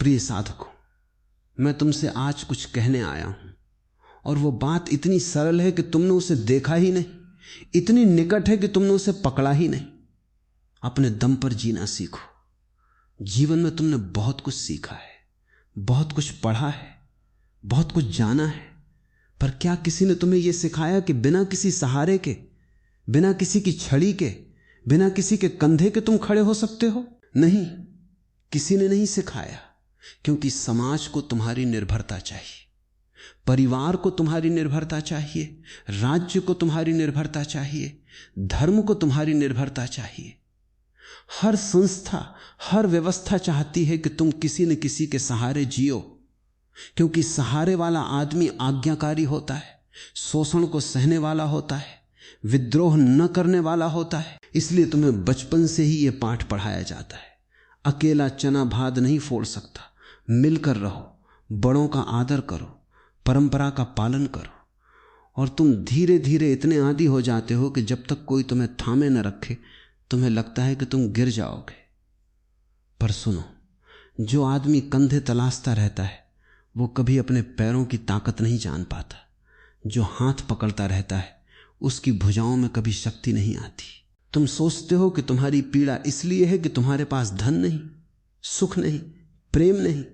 प्रिय साधकों, मैं तुमसे आज कुछ कहने आया हूं, और वो बात इतनी सरल है कि तुमने उसे देखा ही नहीं, इतनी निकट है कि तुमने उसे पकड़ा ही नहीं। अपने दम पर जीना सीखो। जीवन में तुमने बहुत कुछ सीखा है, बहुत कुछ पढ़ा है, बहुत कुछ जाना है, पर क्या किसी ने तुम्हें यह सिखाया कि बिना किसी सहारे के, बिना किसी की छड़ी के, बिना किसी के कंधे के तुम खड़े हो सकते हो? नहीं, किसी ने नहीं सिखाया। क्योंकि समाज को तुम्हारी निर्भरता चाहिए, परिवार को तुम्हारी निर्भरता चाहिए, राज्य को तुम्हारी निर्भरता चाहिए, धर्म को तुम्हारी निर्भरता चाहिए। हर संस्था, हर व्यवस्था चाहती है कि तुम किसी न किसी के सहारे जियो, क्योंकि सहारे वाला आदमी आज्ञाकारी होता है, शोषण को सहने वाला होता है, विद्रोह न करने वाला होता है। इसलिए तुम्हें बचपन से ही यह पाठ पढ़ाया जाता है, अकेला चना भात नहीं फोड़ सकता, मिलकर रहो, बड़ों का आदर करो, परंपरा का पालन करो। और तुम धीरे धीरे इतने आदी हो जाते हो कि जब तक कोई तुम्हें थामे न रखे तुम्हें लगता है कि तुम गिर जाओगे। पर सुनो, जो आदमी कंधे तलाशता रहता है वो कभी अपने पैरों की ताकत नहीं जान पाता। जो हाथ पकड़ता रहता है उसकी भुजाओं में कभी शक्ति नहीं आती। तुम सोचते हो कि तुम्हारी पीड़ा इसलिए है कि तुम्हारे पास धन नहीं, सुख नहीं, प्रेम नहीं,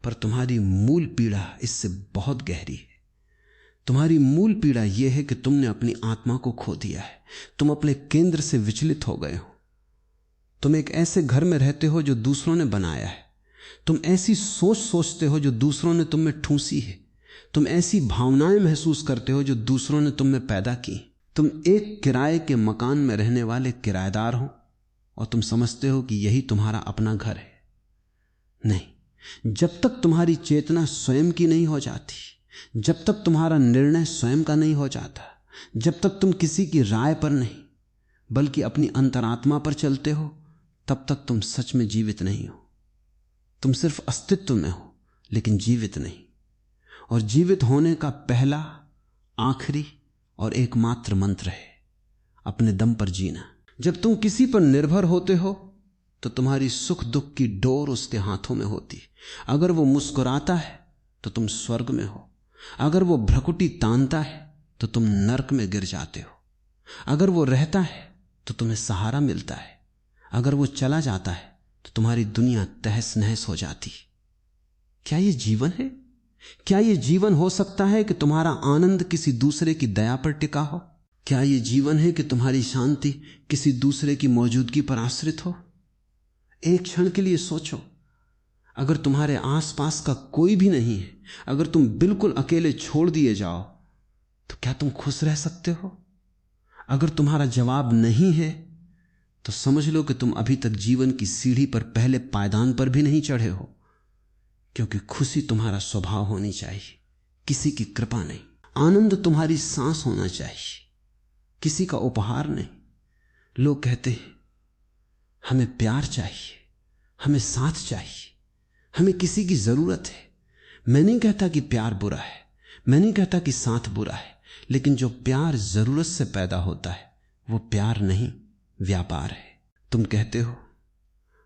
पर तुम्हारी मूल पीड़ा इससे बहुत गहरी है। तुम्हारी मूल पीड़ा यह है कि तुमने अपनी आत्मा को खो दिया है, तुम अपने केंद्र से विचलित हो गए हो। तुम एक ऐसे घर में रहते हो जो दूसरों ने बनाया है, तुम ऐसी सोच सोचते हो जो दूसरों ने तुम में ठूंसी है, तुम ऐसी भावनाएं महसूस करते हो जो दूसरों ने तुम में पैदा की। तुम एक किराए के मकान में रहने वाले किराएदार हो और तुम समझते हो कि यही तुम्हारा अपना घर है। नहीं, जब तक तुम्हारी चेतना स्वयं की नहीं हो जाती, जब तक तुम्हारा निर्णय स्वयं का नहीं हो जाता, जब तक तुम किसी की राय पर नहीं बल्कि अपनी अंतरात्मा पर चलते हो, तब तक तुम सच में जीवित नहीं हो। तुम सिर्फ अस्तित्व में हो लेकिन जीवित नहीं। और जीवित होने का पहला, आखिरी और एकमात्र मंत्र है अपने दम पर जीना। जब तुम किसी पर निर्भर होते हो तो तुम्हारी सुख दुख की डोर उसके हाथों में होती। अगर वो मुस्कुराता है तो तुम स्वर्ग में हो, अगर वो भ्रकुटी तानता है तो तुम नरक में गिर जाते हो। अगर वो रहता है तो तुम्हें सहारा मिलता है, अगर वो चला जाता है तो तुम्हारी दुनिया तहस नहस हो जाती। क्या ये जीवन है? क्या ये जीवन हो सकता है कि तुम्हारा आनंद किसी दूसरे की दया पर टिका हो? क्या ये जीवन है कि तुम्हारी शांति किसी दूसरे की मौजूदगी पर आश्रित हो? एक क्षण के लिए सोचो, अगर तुम्हारे आसपास का कोई भी नहीं है, अगर तुम बिल्कुल अकेले छोड़ दिए जाओ, तो क्या तुम खुश रह सकते हो? अगर तुम्हारा जवाब नहीं है तो समझ लो कि तुम अभी तक जीवन की सीढ़ी पर पहले पायदान पर भी नहीं चढ़े हो। क्योंकि खुशी तुम्हारा स्वभाव होनी चाहिए, किसी की कृपा नहीं। आनंद तुम्हारी सांस होना चाहिए, किसी का उपहार नहीं। लोग कहते हैं हमें प्यार चाहिए, हमें साथ चाहिए, हमें किसी की जरूरत है। मैं नहीं कहता कि प्यार बुरा है, मैं नहीं कहता कि साथ बुरा है, लेकिन जो प्यार जरूरत से पैदा होता है वो प्यार नहीं, व्यापार है। तुम कहते हो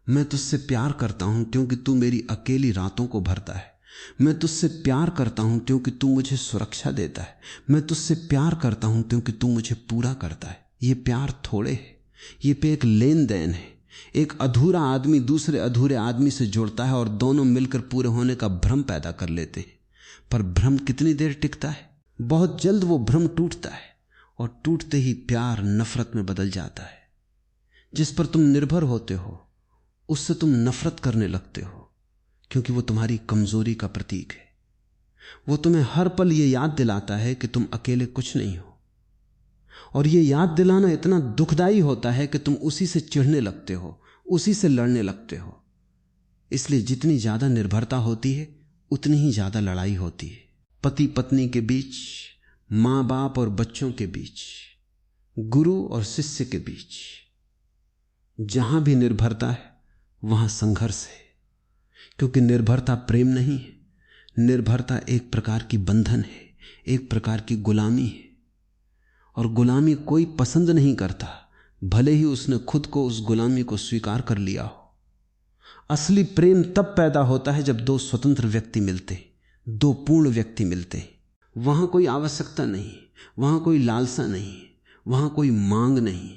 मैं तुझसे प्यार करता हूं क्योंकि तू मेरी अकेली रातों को भरता है, मैं तुझसे प्यार करता हूं क्योंकि तू मुझे सुरक्षा देता है, मैं तुझसे प्यार करता हूं क्योंकि तू मुझे पूरा करता है। ये प्यार थोड़े है, ये पे एक लेन देन है। एक अधूरा आदमी दूसरे अधूरे आदमी से जुड़ता है और दोनों मिलकर पूरे होने का भ्रम पैदा कर लेते हैं। पर भ्रम कितनी देर टिकता है? बहुत जल्द वो भ्रम टूटता है और टूटते ही प्यार नफरत में बदल जाता है। जिस पर तुम निर्भर होते हो उससे तुम नफरत करने लगते हो, क्योंकि वो तुम्हारी कमजोरी का प्रतीक है। वो तुम्हें हर पल ये याद दिलाता है कि तुम अकेले कुछ नहीं हो, और ये याद दिलाना इतना दुखदाई होता है कि तुम उसी से चिढ़ने लगते हो, उसी से लड़ने लगते हो। इसलिए जितनी ज्यादा निर्भरता होती है उतनी ही ज्यादा लड़ाई होती है। पति पत्नी के बीच, मां बाप और बच्चों के बीच, गुरु और शिष्य के बीच, जहां भी निर्भरता है वहां संघर्ष है। क्योंकि निर्भरता प्रेम नहीं है, निर्भरता एक प्रकार की बंधन है, एक प्रकार की गुलामी है। और गुलामी कोई पसंद नहीं करता, भले ही उसने खुद को उस गुलामी को स्वीकार कर लिया हो। असली प्रेम तब पैदा होता है जब दो स्वतंत्र व्यक्ति मिलते, दो पूर्ण व्यक्ति मिलते। वहां कोई आवश्यकता नहीं, वहां कोई लालसा नहीं, वहां कोई मांग नहीं।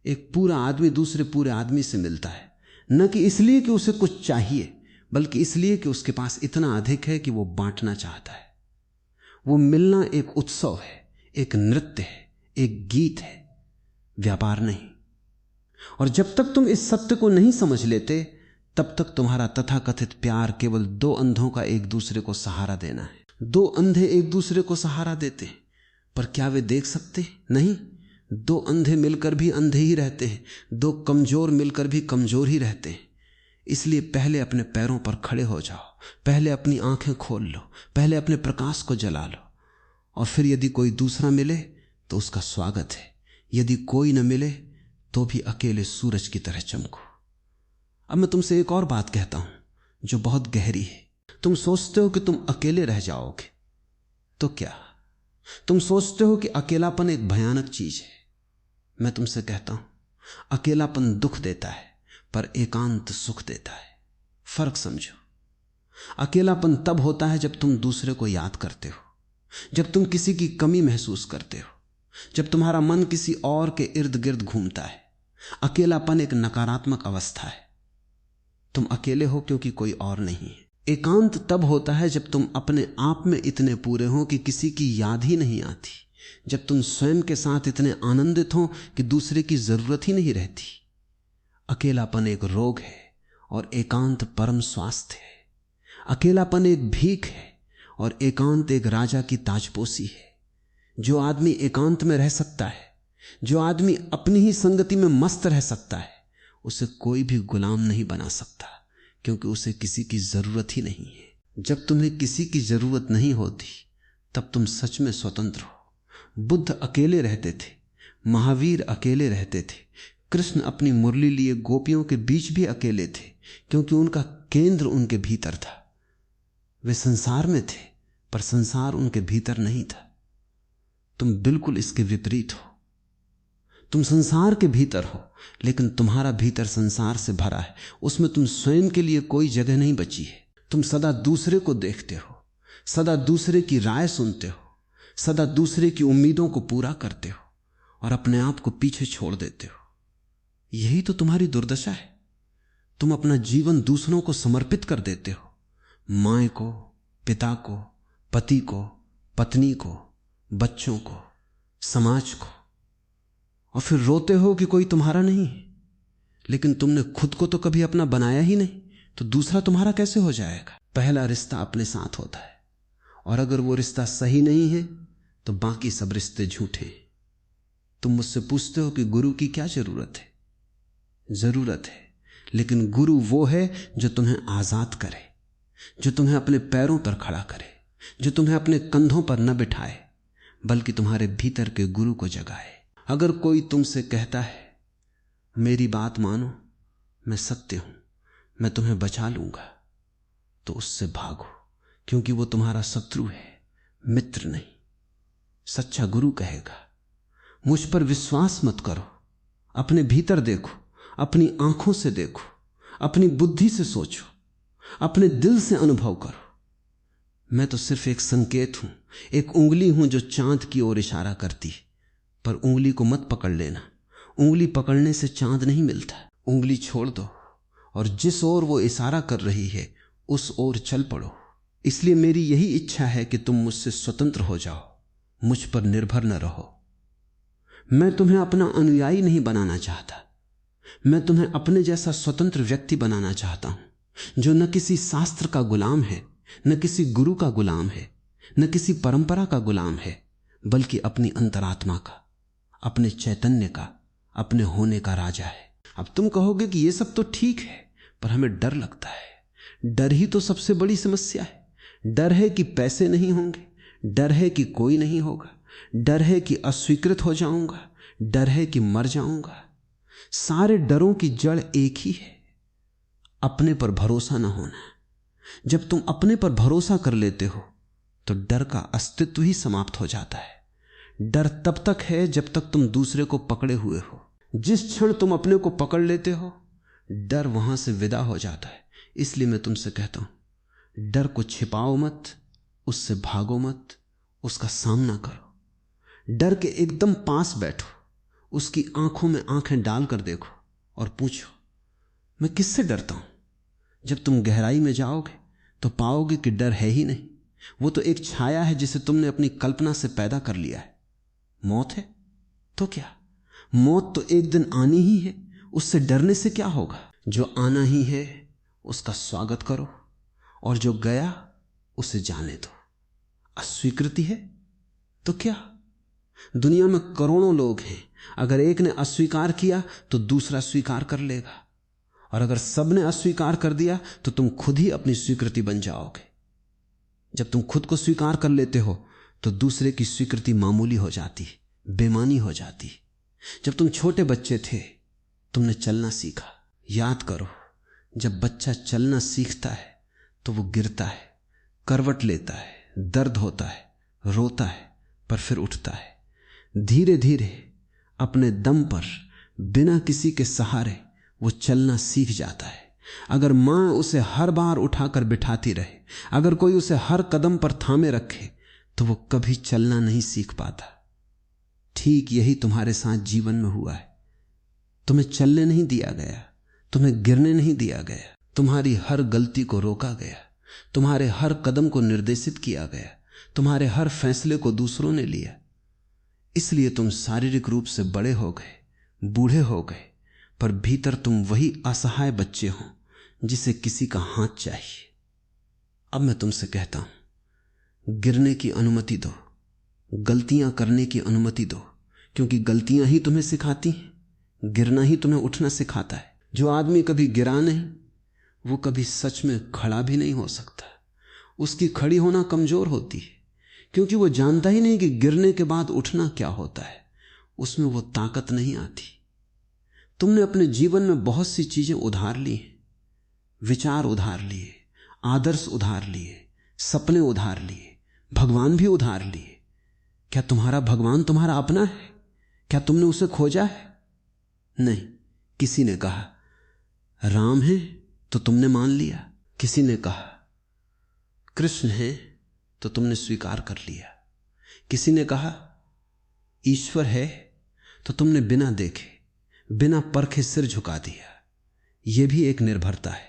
एक पूरा आदमी दूसरे पूरे आदमी से मिलता है, न कि इसलिए कि उसे कुछ चाहिए, बल्कि इसलिए कि उसके पास इतना अधिक है कि वो बांटना चाहता है। वो मिलना एक उत्सव है, एक नृत्य है, एक गीत है, व्यापार नहीं। और जब तक तुम इस सत्य को नहीं समझ लेते, तब तक तुम्हारा तथाकथित प्यार केवल दो अंधों का एक दूसरे को सहारा देना है। दो अंधे एक दूसरे को सहारा देते हैं, पर क्या वे देख सकते? नहीं। दो अंधे मिलकर भी अंधे ही रहते हैं, दो कमजोर मिलकर भी कमजोर ही रहते हैं। इसलिए पहले अपने पैरों पर खड़े हो जाओ, पहले अपनी आंखें खोल लो, पहले अपने प्रकाश को जला लो, और फिर यदि कोई दूसरा मिले तो उसका स्वागत है। यदि कोई न मिले तो भी अकेले सूरज की तरह चमको। अब मैं तुमसे एक और बात कहता हूं जो बहुत गहरी है। तुम सोचते हो कि तुम अकेले रह जाओगे, तो क्या? तुम सोचते हो कि अकेलापन एक भयानक चीज है। मैं तुमसे कहता हूं, अकेलापन दुख देता है, पर एकांत सुख देता है। फर्क समझो। अकेलापन तब होता है जब तुम दूसरे को याद करते हो, जब तुम किसी की कमी महसूस करते हो, जब तुम्हारा मन किसी और के इर्द गिर्द घूमता है। अकेलापन एक नकारात्मक अवस्था है। तुम अकेले हो क्योंकि कोई और नहीं है। एकांत तब होता है जब तुम अपने आप में इतने पूरे हो कि किसी की याद ही नहीं आती, जब तुम स्वयं के साथ इतने आनंदित हो कि दूसरे की जरूरत ही नहीं रहती। अकेलापन एक रोग है और एकांत परम स्वास्थ्य है। अकेलापन एक भीख है और एकांत एक राजा की ताजपोशी है। जो आदमी एकांत में रह सकता है, जो आदमी अपनी ही संगति में मस्त रह सकता है, उसे कोई भी गुलाम नहीं बना सकता, क्योंकि उसे किसी की जरूरत ही नहीं है। जब तुम्हें किसी की जरूरत नहीं होती, तब तुम सच में स्वतंत्र हो। बुद्ध अकेले रहते थे, महावीर अकेले रहते थे, कृष्ण अपनी मुरली लिए गोपियों के बीच भी अकेले थे, क्योंकि उनका केंद्र उनके भीतर था। वे संसार में थे, पर संसार उनके भीतर नहीं था। तुम बिल्कुल इसके विपरीत हो। तुम संसार के भीतर हो, लेकिन तुम्हारा भीतर संसार से भरा है। उसमें तुम स्वयं के लिए कोई जगह नहीं बची है। तुम सदा दूसरे को देखते हो, सदा दूसरे की राय सुनते हो, सदा दूसरे की उम्मीदों को पूरा करते हो और अपने आप को पीछे छोड़ देते हो। यही तो तुम्हारी दुर्दशा है। तुम अपना जीवन दूसरों को समर्पित कर देते हो, माँ को, पिता को, पति को, पत्नी को, बच्चों को, समाज को, और फिर रोते हो कि कोई तुम्हारा नहीं है। लेकिन तुमने खुद को तो कभी अपना बनाया ही नहीं, तो दूसरा तुम्हारा कैसे हो जाएगा? पहला रिश्ता अपने साथ होता है, और अगर वो रिश्ता सही नहीं है तो बाकी सब रिश्ते झूठे हैं। तुम मुझसे पूछते हो कि गुरु की क्या जरूरत है? जरूरत है, लेकिन गुरु वो है जो तुम्हें आजाद करे, जो तुम्हें अपने पैरों पर खड़ा करे, जो तुम्हें अपने कंधों पर न बिठाए, बल्कि तुम्हारे भीतर के गुरु को जगाए। अगर कोई तुमसे कहता है मेरी बात मानो, मैं सत्य हूं, मैं तुम्हें बचा लूंगा, तो उससे भागो, क्योंकि वो तुम्हारा शत्रु है, मित्र नहीं। सच्चा गुरु कहेगा मुझ पर विश्वास मत करो, अपने भीतर देखो, अपनी आंखों से देखो, अपनी बुद्धि से सोचो, अपने दिल से अनुभव करो। मैं तो सिर्फ एक संकेत हूं, एक उंगली हूं जो चांद की ओर इशारा करती है, पर उंगली को मत पकड़ लेना। उंगली पकड़ने से चांद नहीं मिलता। उंगली छोड़ दो और जिस ओर वो इशारा कर रही है उस ओर चल पड़ो। इसलिए मेरी यही इच्छा है कि तुम मुझसे स्वतंत्र हो जाओ, मुझ पर निर्भर न रहो। मैं तुम्हें अपना अनुयायी नहीं बनाना चाहता, मैं तुम्हें अपने जैसा स्वतंत्र व्यक्ति बनाना चाहता हूं, जो न किसी शास्त्र का गुलाम है, न किसी गुरु का गुलाम है, न किसी परंपरा का गुलाम है, बल्कि अपनी अंतरात्मा का, अपने चैतन्य का, अपने होने का राजा है। अब तुम कहोगे कि ये सब तो ठीक है, पर हमें डर लगता है। डर ही तो सबसे बड़ी समस्या है। डर है कि पैसे नहीं होंगे, डर है कि कोई नहीं होगा, डर है कि अस्वीकृत हो जाऊंगा, डर है कि मर जाऊंगा। सारे डरों की जड़ एक ही है, अपने पर भरोसा ना होना। जब तुम अपने पर भरोसा कर लेते हो तो डर का अस्तित्व ही समाप्त हो जाता है। डर तब तक है जब तक तुम दूसरे को पकड़े हुए हो। जिस क्षण तुम अपने को पकड़ लेते हो, डर वहां से विदा हो जाता है। इसलिए मैं तुमसे कहता हूं, डर को छिपाओ मत, उससे भागो मत, उसका सामना करो। डर के एकदम पास बैठो, उसकी आंखों में आंखें डालकर देखो और पूछो, मैं किससे डरता हूं? जब तुम गहराई में जाओगे तो पाओगे कि डर है ही नहीं, वो तो एक छाया है जिसे तुमने अपनी कल्पना से पैदा कर लिया है। मौत है तो क्या? मौत तो एक दिन आनी ही है, उससे डरने से क्या होगा? जो आना ही है उसका स्वागत करो, और जो गया उसे जाने दो। अस्वीकृति है तो क्या? दुनिया में करोड़ों लोग हैं, अगर एक ने अस्वीकार किया तो दूसरा स्वीकार कर लेगा, और अगर सबने अस्वीकार कर दिया तो तुम खुद ही अपनी स्वीकृति बन जाओगे। जब तुम खुद को स्वीकार कर लेते हो तो दूसरे की स्वीकृति मामूली हो जाती, बेमानी हो जाती। जब तुम छोटे बच्चे थे तुमने चलना सीखा। याद करो, जब बच्चा चलना सीखता है तो वो गिरता है, करवट लेता है, दर्द होता है, रोता है, पर फिर उठता है। धीरे धीरे अपने दम पर, बिना किसी के सहारे वो चलना सीख जाता है। अगर मां उसे हर बार उठाकर बिठाती रहे, अगर कोई उसे हर कदम पर थामे रखे, तो वो कभी चलना नहीं सीख पाता। ठीक यही तुम्हारे साथ जीवन में हुआ है। तुम्हें चलने नहीं दिया गया, तुम्हें गिरने नहीं दिया गया, तुम्हारी हर गलती को रोका गया, तुम्हारे हर कदम को निर्देशित किया गया, तुम्हारे हर फैसले को दूसरों ने लिया। इसलिए तुम शारीरिक रूप से बड़े हो गए, बूढ़े हो गए, पर भीतर तुम वही असहाय बच्चे हो जिसे किसी का हाथ चाहिए। अब मैं तुमसे कहता हूं, गिरने की अनुमति दो, गलतियां करने की अनुमति दो, क्योंकि गलतियां ही तुम्हें सिखाती हैं, गिरना ही तुम्हें उठना सिखाता है। जो आदमी कभी गिरा नहीं वो कभी सच में खड़ा भी नहीं हो सकता। उसकी खड़ी होना कमजोर होती है, क्योंकि वो जानता ही नहीं कि गिरने के बाद उठना क्या होता है। उसमें वो ताकत नहीं आती। तुमने अपने जीवन में बहुत सी चीजें उधार ली, विचार उधार लिए, आदर्श उधार लिए, सपने उधार लिए, भगवान भी उधार लिए। क्या तुम्हारा भगवान तुम्हारा अपना है? क्या तुमने उसे खोजा है? नहीं। किसी ने कहा राम है तो तुमने मान लिया, किसी ने कहा कृष्ण है तो तुमने स्वीकार कर लिया, किसी ने कहा ईश्वर है तो तुमने बिना देखे, बिना परखे सिर झुका दिया। यह भी एक निर्भरता है।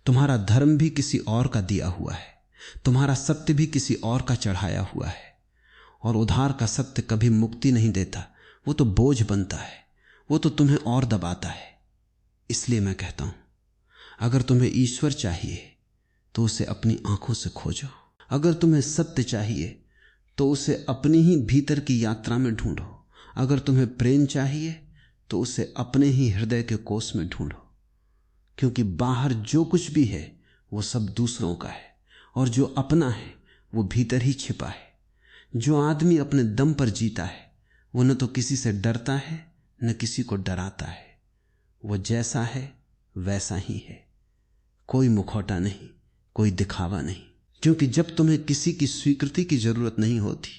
तुम्हारा धर्म भी किसी और का दिया हुआ है, तुम्हारा सत्य भी किसी और का चढ़ाया हुआ है, और उधार का सत्य कभी मुक्ति नहीं देता, वो तो बोझ बनता है, वो तो तुम्हें और दबाता है। इसलिए मैं कहता हूं, अगर तुम्हें ईश्वर चाहिए तो उसे अपनी आंखों से खोजो, अगर तुम्हें सत्य चाहिए तो उसे अपनी ही भीतर की यात्रा में ढूंढो, अगर तुम्हें प्रेम चाहिए तो उसे अपने ही हृदय के कोष में ढूंढो, क्योंकि बाहर जो कुछ भी है वो सब दूसरों का है, और जो अपना है वो भीतर ही छिपा है। जो आदमी अपने दम पर जीता है वो न तो किसी से डरता है न किसी को डराता है, वो जैसा है वैसा ही है, कोई मुखौटा नहीं, कोई दिखावा नहीं। क्योंकि जब तुम्हें किसी की स्वीकृति की जरूरत नहीं होती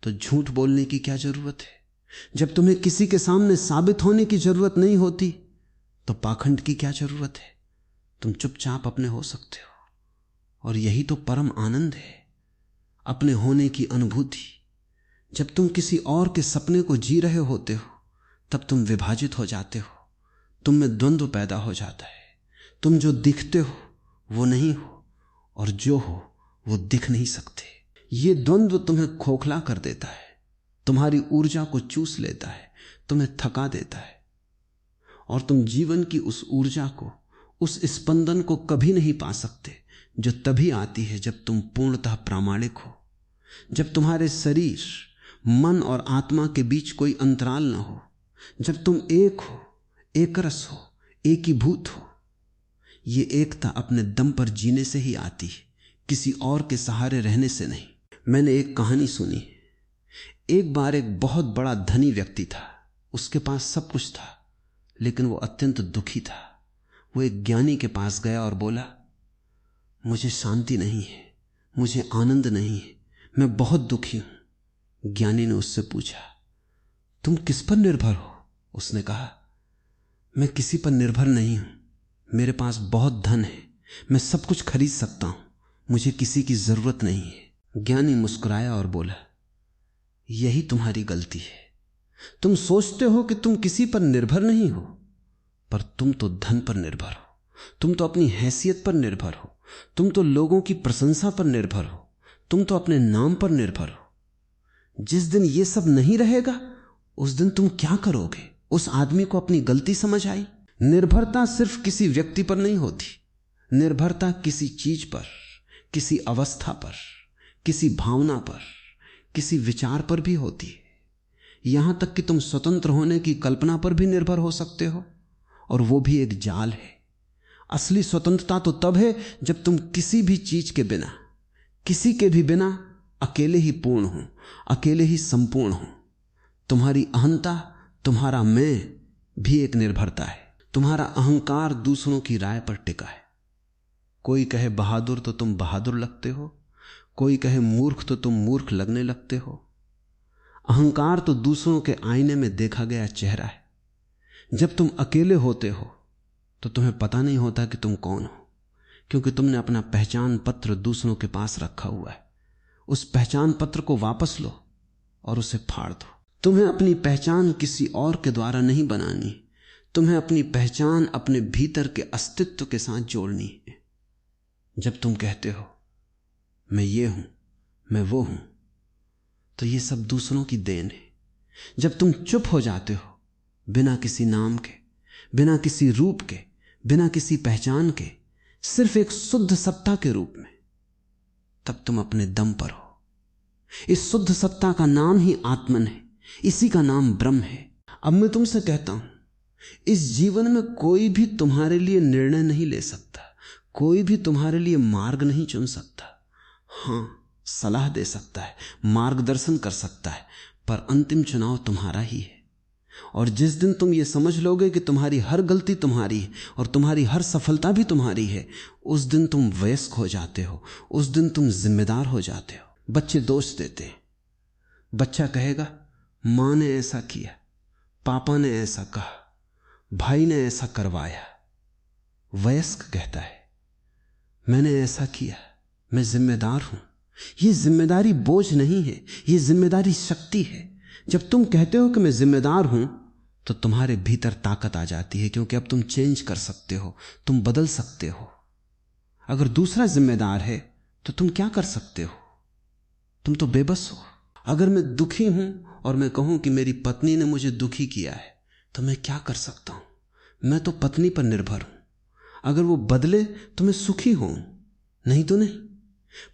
तो झूठ बोलने की क्या जरूरत है? जब तुम्हें किसी के सामने साबित होने की जरूरत नहीं होती तो पाखंड की क्या जरूरत है? तुम चुपचाप अपने हो सकते हो, और यही तो परम आनंद है, अपने होने की अनुभूति। जब तुम किसी और के सपने को जी रहे होते हो तब तुम विभाजित हो जाते हो, तुम में द्वंद्व पैदा हो जाता है। तुम जो दिखते हो वो नहीं हो, और जो हो वो दिख नहीं सकते। ये द्वंद्व तुम्हें खोखला कर देता है, तुम्हारी ऊर्जा को चूस लेता है, तुम्हें थका देता है, और तुम जीवन की उस ऊर्जा को, उस स्पंदन को कभी नहीं पा सकते जो तभी आती है जब तुम पूर्णतः प्रामाणिक हो, जब तुम्हारे शरीर, मन और आत्मा के बीच कोई अंतराल ना हो, जब तुम एक हो, एक रस हो, एकीभूत हो। ये एकता अपने दम पर जीने से ही आती है, किसी और के सहारे रहने से नहीं। मैंने एक कहानी सुनी। एक बार एक बहुत बड़ा धनी व्यक्ति था, उसके पास सब कुछ था, लेकिन वो अत्यंत दुखी था। वो एक ज्ञानी के पास गया और बोला, मुझे शांति नहीं है, मुझे आनंद नहीं है, मैं बहुत दुखी हूं। ज्ञानी ने उससे पूछा, तुम किस पर निर्भर हो? उसने कहा, मैं किसी पर निर्भर नहीं हूं, मेरे पास बहुत धन है, मैं सब कुछ खरीद सकता हूं, मुझे किसी की जरूरत नहीं है। ज्ञानी मुस्कुराया और बोला, यही तुम्हारी गलती है। तुम सोचते हो कि तुम किसी पर निर्भर नहीं हो, पर तुम तो धन पर निर्भर हो, तुम तो अपनी हैसियत पर निर्भर हो, तुम तो लोगों की प्रशंसा पर निर्भर हो, तुम तो अपने नाम पर निर्भर हो। जिस दिन ये सब नहीं रहेगा उस दिन तुम क्या करोगे? उस आदमी को अपनी गलती समझ आई। निर्भरता सिर्फ किसी व्यक्ति पर नहीं होती, निर्भरता किसी चीज पर, किसी अवस्था पर, किसी भावना पर, किसी विचार पर भी होती है। यहां तक कि तुम स्वतंत्र होने की कल्पना पर भी निर्भर हो सकते हो, और वो भी एक जाल है। असली स्वतंत्रता तो तब है जब तुम किसी भी चीज के बिना, किसी के भी बिना अकेले ही पूर्ण हो, अकेले ही संपूर्ण हो। तुम्हारी अहंता, तुम्हारा मैं भी एक निर्भरता है। तुम्हारा अहंकार दूसरों की राय पर टिका है। कोई कहे बहादुर तो तुम बहादुर लगते हो, कोई कहे मूर्ख तो तुम मूर्ख लगने लगते हो। अहंकार तो दूसरों के आईने में देखा गया चेहरा है। जब तुम अकेले होते हो तो तुम्हें पता नहीं होता कि तुम कौन हो, क्योंकि तुमने अपना पहचान पत्र दूसरों के पास रखा हुआ है। उस पहचान पत्र को वापस लो और उसे फाड़ दो। तुम्हें अपनी पहचान किसी और के द्वारा नहीं बनानी, तुम्हें अपनी पहचान अपने भीतर के अस्तित्व के साथ जोड़नी है। जब तुम कहते हो मैं ये हूं, मैं वो हूं, तो ये सब दूसरों की देन है। जब तुम चुप हो जाते हो, बिना किसी नाम के, बिना किसी रूप के, बिना किसी पहचान के, सिर्फ एक शुद्ध सत्ता के रूप में, तब तुम अपने दम पर हो। इस शुद्ध सत्ता का नाम ही आत्मन है, इसी का नाम ब्रह्म है। अब मैं तुमसे कहता हूं, इस जीवन में कोई भी तुम्हारे लिए निर्णय नहीं ले सकता, कोई भी तुम्हारे लिए मार्ग नहीं चुन सकता। हां, सलाह दे सकता है, मार्गदर्शन कर सकता है, पर अंतिम चुनाव तुम्हारा ही है। और जिस दिन तुम ये समझ लोगे कि तुम्हारी हर गलती तुम्हारी है और तुम्हारी हर सफलता भी तुम्हारी है, उस दिन तुम वयस्क हो जाते हो, उस दिन तुम जिम्मेदार हो जाते हो। बच्चे दोष देते हैं। बच्चा कहेगा मां ने ऐसा किया, पापा ने ऐसा कहा, भाई ने ऐसा करवाया। वयस्क कहता है मैंने ऐसा किया, मैं जिम्मेदार हूं। यह जिम्मेदारी बोझ नहीं है, यह जिम्मेदारी शक्ति है। जब तुम कहते हो कि मैं जिम्मेदार हूं, तो तुम्हारे भीतर ताकत आ जाती है, क्योंकि अब तुम चेंज कर सकते हो, तुम बदल सकते हो। अगर दूसरा जिम्मेदार है तो तुम क्या कर सकते हो? तुम तो बेबस हो। अगर मैं दुखी हूं और मैं कहूं कि मेरी पत्नी ने मुझे दुखी किया है, तो मैं क्या कर सकता हूं? मैं तो पत्नी पर निर्भर हूं। अगर वो बदले तो मैं सुखी हूं, नहीं तो नहीं।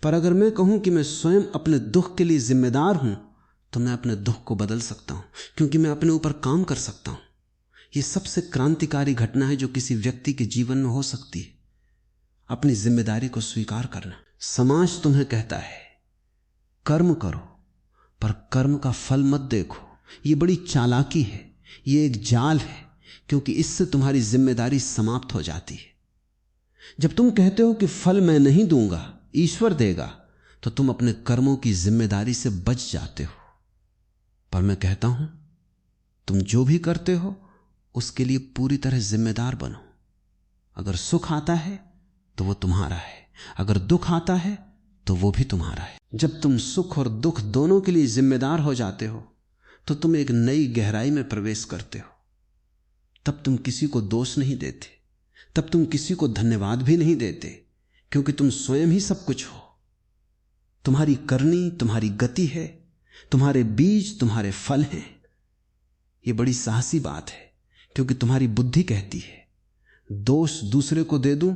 पर अगर मैं कहूं कि मैं स्वयं अपने दुख के लिए जिम्मेदार हूं, तो मैं अपने दुख को बदल सकता हूं, क्योंकि मैं अपने ऊपर काम कर सकता हूं। यह सबसे क्रांतिकारी घटना है जो किसी व्यक्ति के जीवन में हो सकती है, अपनी जिम्मेदारी को स्वीकार करना। समाज तुम्हें कहता है कर्म करो, पर कर्म का फल मत देखो। यह बड़ी चालाकी है, यह एक जाल है, क्योंकि इससे तुम्हारी जिम्मेदारी समाप्त हो जाती है। जब तुम कहते हो कि फल मैं नहीं दूंगा, ईश्वर देगा, तो तुम अपने कर्मों की जिम्मेदारी से बच जाते हो। पर मैं कहता हूं, तुम जो भी करते हो उसके लिए पूरी तरह जिम्मेदार बनो। अगर सुख आता है तो वो तुम्हारा है, अगर दुख आता है तो वो भी तुम्हारा है। जब तुम सुख और दुख दोनों के लिए जिम्मेदार हो जाते हो, तो तुम एक नई गहराई में प्रवेश करते हो। तब तुम किसी को दोष नहीं देते, तब तुम किसी को धन्यवाद भी नहीं देते, क्योंकि तुम स्वयं ही सब कुछ हो। तुम्हारी करनी तुम्हारी गति है, तुम्हारे बीज तुम्हारे फल हैं। यह बड़ी साहसी बात है, क्योंकि तुम्हारी बुद्धि कहती है दोष दूसरे को दे दूं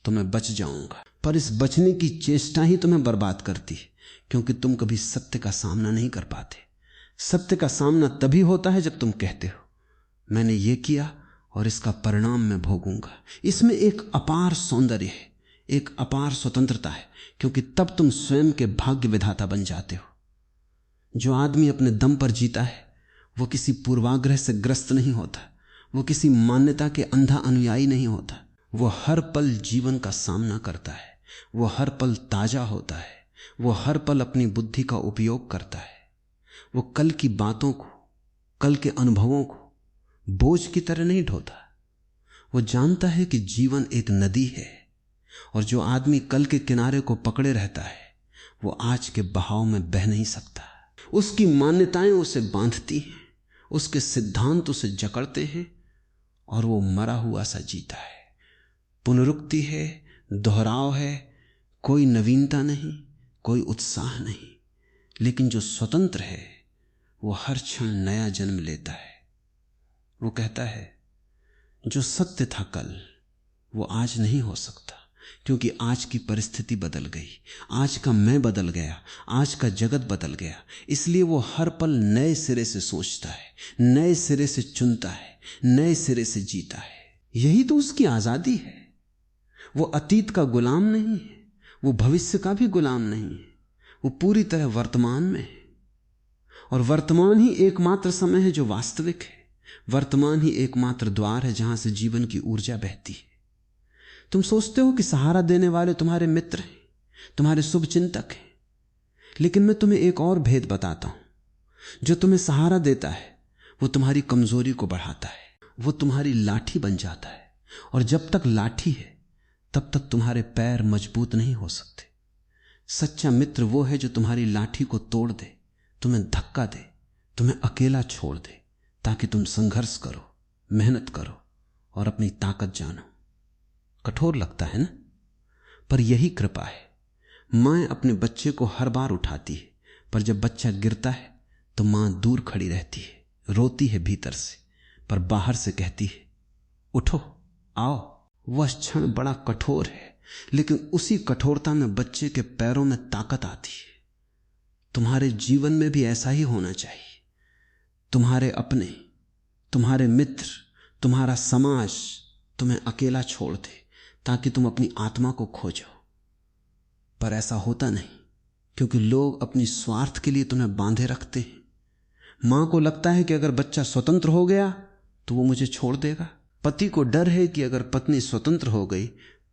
तो मैं बच जाऊंगा, पर इस बचने की चेष्टा ही तुम्हें बर्बाद करती है, क्योंकि तुम कभी सत्य का सामना नहीं कर पाते। सत्य का सामना तभी होता है जब तुम कहते हो मैंने ये किया और इसका परिणाम मैं भोगूंगा। इसमें एक अपार सौंदर्य है, एक अपार स्वतंत्रता है, क्योंकि तब तुम स्वयं के भाग्य विधाता बन जाते हो। जो आदमी अपने दम पर जीता है वो किसी पूर्वाग्रह से ग्रस्त नहीं होता, वो किसी मान्यता के अंधा अनुयायी नहीं होता। वो हर पल जीवन का सामना करता है, वो हर पल ताजा होता है, वो हर पल अपनी बुद्धि का उपयोग करता है। वो कल की बातों को, कल के अनुभवों को बोझ की तरह नहीं ढोता, वो जानता है कि जीवन एक नदी है और जो आदमी कल के किनारे को पकड़े रहता है वो आज के बहाव में बह नहीं सकता। उसकी मान्यताएं उसे बांधती हैं, उसके सिद्धांत उसे जकड़ते हैं और वो मरा हुआ सा जीता है। पुनरुक्ति है, दोहराव है, कोई नवीनता नहीं, कोई उत्साह नहीं। लेकिन जो स्वतंत्र है वो हर क्षण नया जन्म लेता है। वो कहता है जो सत्य था कल वो आज नहीं हो सकता, क्योंकि आज की परिस्थिति बदल गई, आज का मैं बदल गया, आज का जगत बदल गया। इसलिए वो हर पल नए सिरे से सोचता है, नए सिरे से चुनता है, नए सिरे से जीता है। यही तो उसकी आजादी है। वो अतीत का गुलाम नहीं है, वो भविष्य का भी गुलाम नहीं है, वो पूरी तरह वर्तमान में है। और वर्तमान ही एकमात्र समय है जो वास्तविक है। वर्तमान ही एकमात्र द्वार है जहां से जीवन की ऊर्जा बहती है। तुम सोचते हो कि सहारा देने वाले तुम्हारे मित्र हैं, तुम्हारे शुभचिंतक हैं, लेकिन मैं तुम्हें एक और भेद बताता हूं। जो तुम्हें सहारा देता है वो तुम्हारी कमजोरी को बढ़ाता है, वो तुम्हारी लाठी बन जाता है। और जब तक लाठी है तब तक तुम्हारे पैर मजबूत नहीं हो सकते। सच्चा मित्र वो है जो तुम्हारी लाठी को तोड़ दे, तुम्हें धक्का दे, तुम्हें अकेला छोड़ दे, ताकि तुम संघर्ष करो, मेहनत करो और अपनी ताकत जानो। कठोर लगता है ना, पर यही कृपा है। मां अपने बच्चे को हर बार उठाती है, पर जब बच्चा गिरता है तो मां दूर खड़ी रहती है, रोती है भीतर से, पर बाहर से कहती है उठो, आओ। वह क्षण बड़ा कठोर है, लेकिन उसी कठोरता में बच्चे के पैरों में ताकत आती है। तुम्हारे जीवन में भी ऐसा ही होना चाहिए। तुम्हारे अपने, तुम्हारे मित्र, तुम्हारा समाज तुम्हें अकेला छोड़ दे ताकि तुम अपनी आत्मा को खोजो, पर ऐसा होता नहीं, क्योंकि लोग अपनी स्वार्थ के लिए तुम्हें बांधे रखते हैं। मां को लगता है कि अगर बच्चा स्वतंत्र हो गया तो वो मुझे छोड़ देगा। पति को डर है कि अगर पत्नी स्वतंत्र हो गई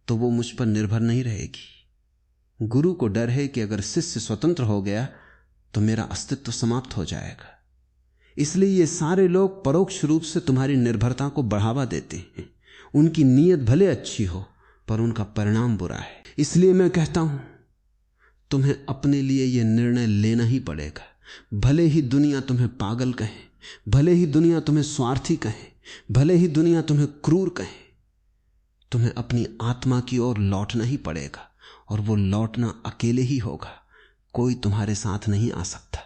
तो वो मुझ पर निर्भर नहीं रहेगी। गुरु को डर है कि अगर शिष्य स्वतंत्र हो गया तो मेरा अस्तित्व समाप्त हो जाएगा। इसलिए ये सारे लोग परोक्ष रूप से तुम्हारी निर्भरता को बढ़ावा देते हैं। उनकी नीयत भले अच्छी हो पर उनका परिणाम बुरा है। इसलिए मैं कहता हूं तुम्हें अपने लिए यह निर्णय लेना ही पड़ेगा। भले ही दुनिया तुम्हें पागल कहे, भले ही दुनिया तुम्हें स्वार्थी कहे, भले ही दुनिया तुम्हें क्रूर कहे, तुम्हें अपनी आत्मा की ओर लौटना ही पड़ेगा। और वो लौटना अकेले ही होगा, कोई तुम्हारे साथ नहीं आ सकता।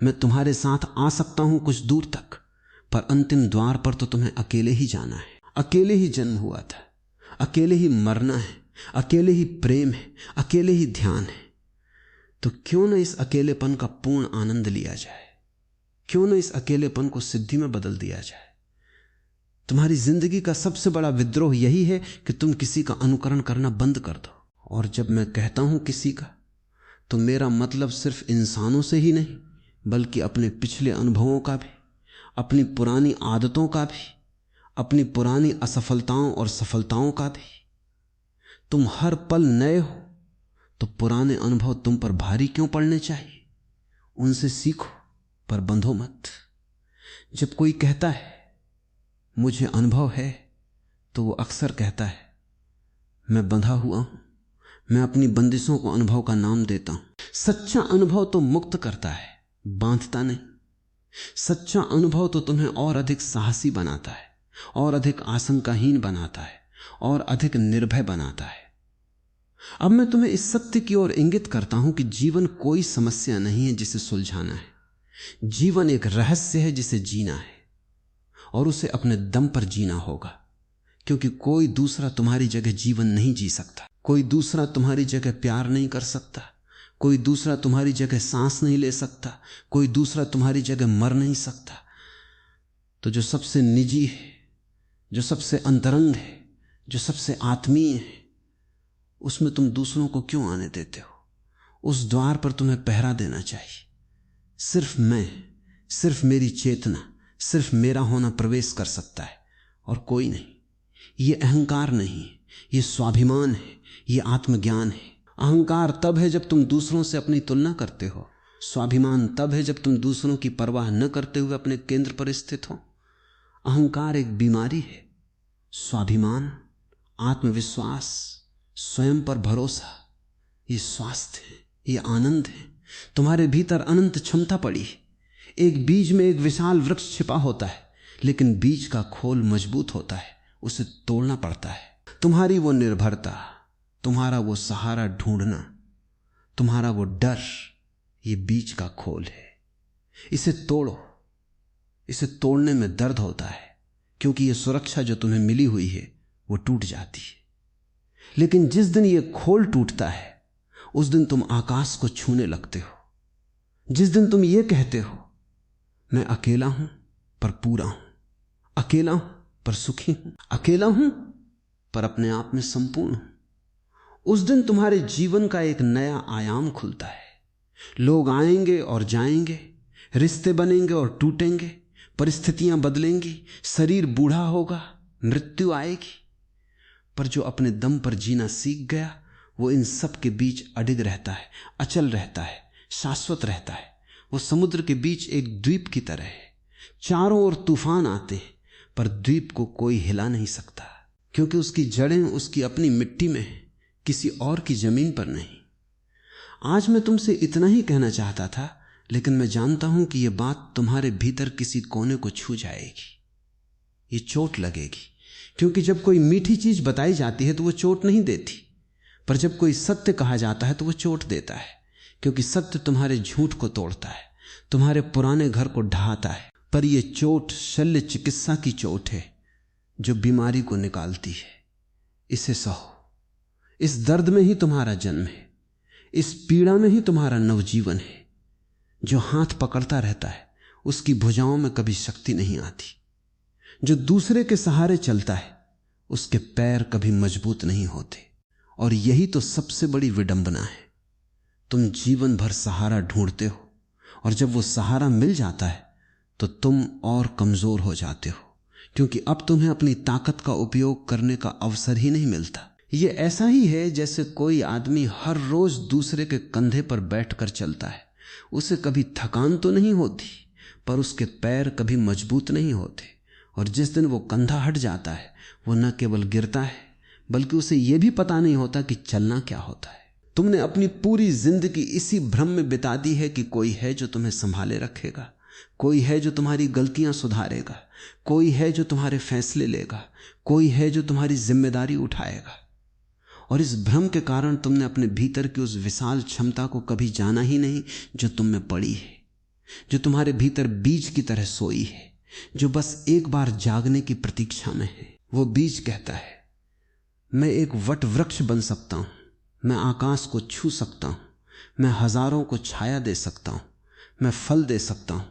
मैं तुम्हारे साथ आ सकता हूं कुछ दूर तक, पर अंतिम द्वार पर तो तुम्हें अकेले ही जाना है। अकेले ही जन्म हुआ था, अकेले ही मरना है, अकेले ही प्रेम है, अकेले ही ध्यान है। तो क्यों न इस अकेलेपन का पूर्ण आनंद लिया जाए? क्यों न इस अकेलेपन को सिद्धि में बदल दिया जाए? तुम्हारी जिंदगी का सबसे बड़ा विद्रोह यही है कि तुम किसी का अनुकरण करना बंद कर दो। और जब मैं कहता हूं किसी का, तो मेरा मतलब सिर्फ इंसानों से ही नहीं, बल्कि अपने पिछले अनुभवों का भी, अपनी पुरानी आदतों का भी, अपनी पुरानी असफलताओं और सफलताओं का भी। तुम हर पल नए हो तो पुराने अनुभव तुम पर भारी क्यों पड़ने चाहिए? उनसे सीखो, पर बंधो मत। जब कोई कहता है मुझे अनुभव है, तो वो अक्सर कहता है मैं बंधा हुआ हूं। मैं अपनी बंदिशों को अनुभव का नाम देता हूं। सच्चा अनुभव तो मुक्त करता है, बांधता नहीं। सच्चा अनुभव तो तुम्हें और अधिक साहसी बनाता है, और अधिक आशंकाहीन बनाता है, और अधिक निर्भय बनाता है। अब मैं तुम्हें इस सत्य की ओर इंगित करता हूं कि जीवन कोई समस्या नहीं है जिसे सुलझाना है। जीवन एक रहस्य है जिसे जीना है, और उसे अपने दम पर जीना होगा, क्योंकि कोई दूसरा तुम्हारी जगह जीवन नहीं जी सकता। कोई दूसरा तुम्हारी जगह प्यार नहीं कर सकता, कोई दूसरा तुम्हारी जगह सांस नहीं ले सकता, कोई दूसरा तुम्हारी जगह मर नहीं सकता। तो जो सबसे निजी है, जो सबसे अंतरंग है, जो सबसे आत्मीय है, उसमें तुम दूसरों को क्यों आने देते हो? उस द्वार पर तुम्हें पहरा देना चाहिए। सिर्फ मैं, सिर्फ मेरी चेतना, सिर्फ मेरा होना प्रवेश कर सकता है, और कोई नहीं। ये अहंकार नहीं, ये स्वाभिमान है, ये आत्मज्ञान है। अहंकार तब है जब तुम दूसरों से अपनी तुलना करते हो। स्वाभिमान तब है जब तुम दूसरों की परवाह न करते हुए अपने केंद्र पर स्थित हो। अहंकार एक बीमारी है, स्वाभिमान, आत्मविश्वास, स्वयं पर भरोसा, ये स्वास्थ्य है, ये आनंद है। तुम्हारे भीतर अनंत क्षमता पड़ी है। एक बीज में एक विशाल वृक्ष छिपा होता है, लेकिन बीज का खोल मजबूत होता है, उसे तोड़ना पड़ता है। तुम्हारी वो निर्भरता, तुम्हारा वो सहारा ढूंढना, तुम्हारा वो डर, ये बीज का खोल है। इसे तोड़ो। इसे तोड़ने में दर्द होता है, क्योंकि ये सुरक्षा जो तुम्हें मिली हुई है वो टूट जाती है। लेकिन जिस दिन ये खोल टूटता है, उस दिन तुम आकाश को छूने लगते हो। जिस दिन तुम ये कहते हो, मैं अकेला हूं पर पूरा हूं, अकेला हूं पर सुखी हूं, अकेला हूं पर अपने आप में संपूर्ण हूं, उस दिन तुम्हारे जीवन का एक नया आयाम खुलता है। लोग आएंगे और जाएंगे, रिश्ते बनेंगे और टूटेंगे, परिस्थितियां बदलेंगी, शरीर बूढ़ा होगा, मृत्यु आएगी, पर जो अपने दम पर जीना सीख गया वो इन सब के बीच अडिग रहता है, अचल रहता है, शाश्वत रहता है। वो समुद्र के बीच एक द्वीप की तरह है। चारों ओर तूफान आते हैं, पर द्वीप को कोई हिला नहीं सकता, क्योंकि उसकी जड़ें उसकी अपनी मिट्टी में हैं, किसी और की जमीन पर नहीं। आज मैं तुमसे इतना ही कहना चाहता था, लेकिन मैं जानता हूं कि यह बात तुम्हारे भीतर किसी कोने को छू जाएगी, ये चोट लगेगी। क्योंकि जब कोई मीठी चीज बताई जाती है तो वो चोट नहीं देती, पर जब कोई सत्य कहा जाता है तो वो चोट देता है। क्योंकि सत्य तुम्हारे झूठ को तोड़ता है, तुम्हारे पुराने घर को ढहाता है। पर यह चोट शल्य चिकित्सा की चोट है जो बीमारी को निकालती है। इसे सहो। इस दर्द में ही तुम्हारा जन्म है, इस पीड़ा में ही तुम्हारा नवजीवन है। जो हाथ पकड़ता रहता है उसकी भुजाओं में कभी शक्ति नहीं आती। जो दूसरे के सहारे चलता है उसके पैर कभी मजबूत नहीं होते। और यही तो सबसे बड़ी विडंबना है। तुम जीवन भर सहारा ढूंढते हो, और जब वो सहारा मिल जाता है तो तुम और कमजोर हो जाते हो, क्योंकि अब तुम्हें अपनी ताकत का उपयोग करने का अवसर ही नहीं मिलता। ये ऐसा ही है जैसे कोई आदमी हर रोज दूसरे के कंधे पर बैठकर चलता है। उसे कभी थकान तो नहीं होती, पर उसके पैर कभी मजबूत नहीं होते। और जिस दिन वो कंधा हट जाता है, वो न केवल गिरता है, बल्कि उसे यह भी पता नहीं होता कि चलना क्या होता है। तुमने अपनी पूरी जिंदगी इसी भ्रम में बिता दी है कि कोई है जो तुम्हें संभाले रखेगा, कोई है जो तुम्हारी गलतियां सुधारेगा, कोई है जो तुम्हारे फैसले लेगा, कोई है जो तुम्हारी जिम्मेदारी उठाएगा। और इस भ्रम के कारण तुमने अपने भीतर की उस विशाल क्षमता को कभी जाना ही नहीं जो तुम में पड़ी है, जो तुम्हारे भीतर बीज की तरह सोई है, जो बस एक बार जागने की प्रतीक्षा में है। वो बीज कहता है, मैं एक वट वृक्ष बन सकता हूं, मैं आकाश को छू सकता हूं, मैं हजारों को छाया दे सकता हूं, मैं फल दे सकता हूं,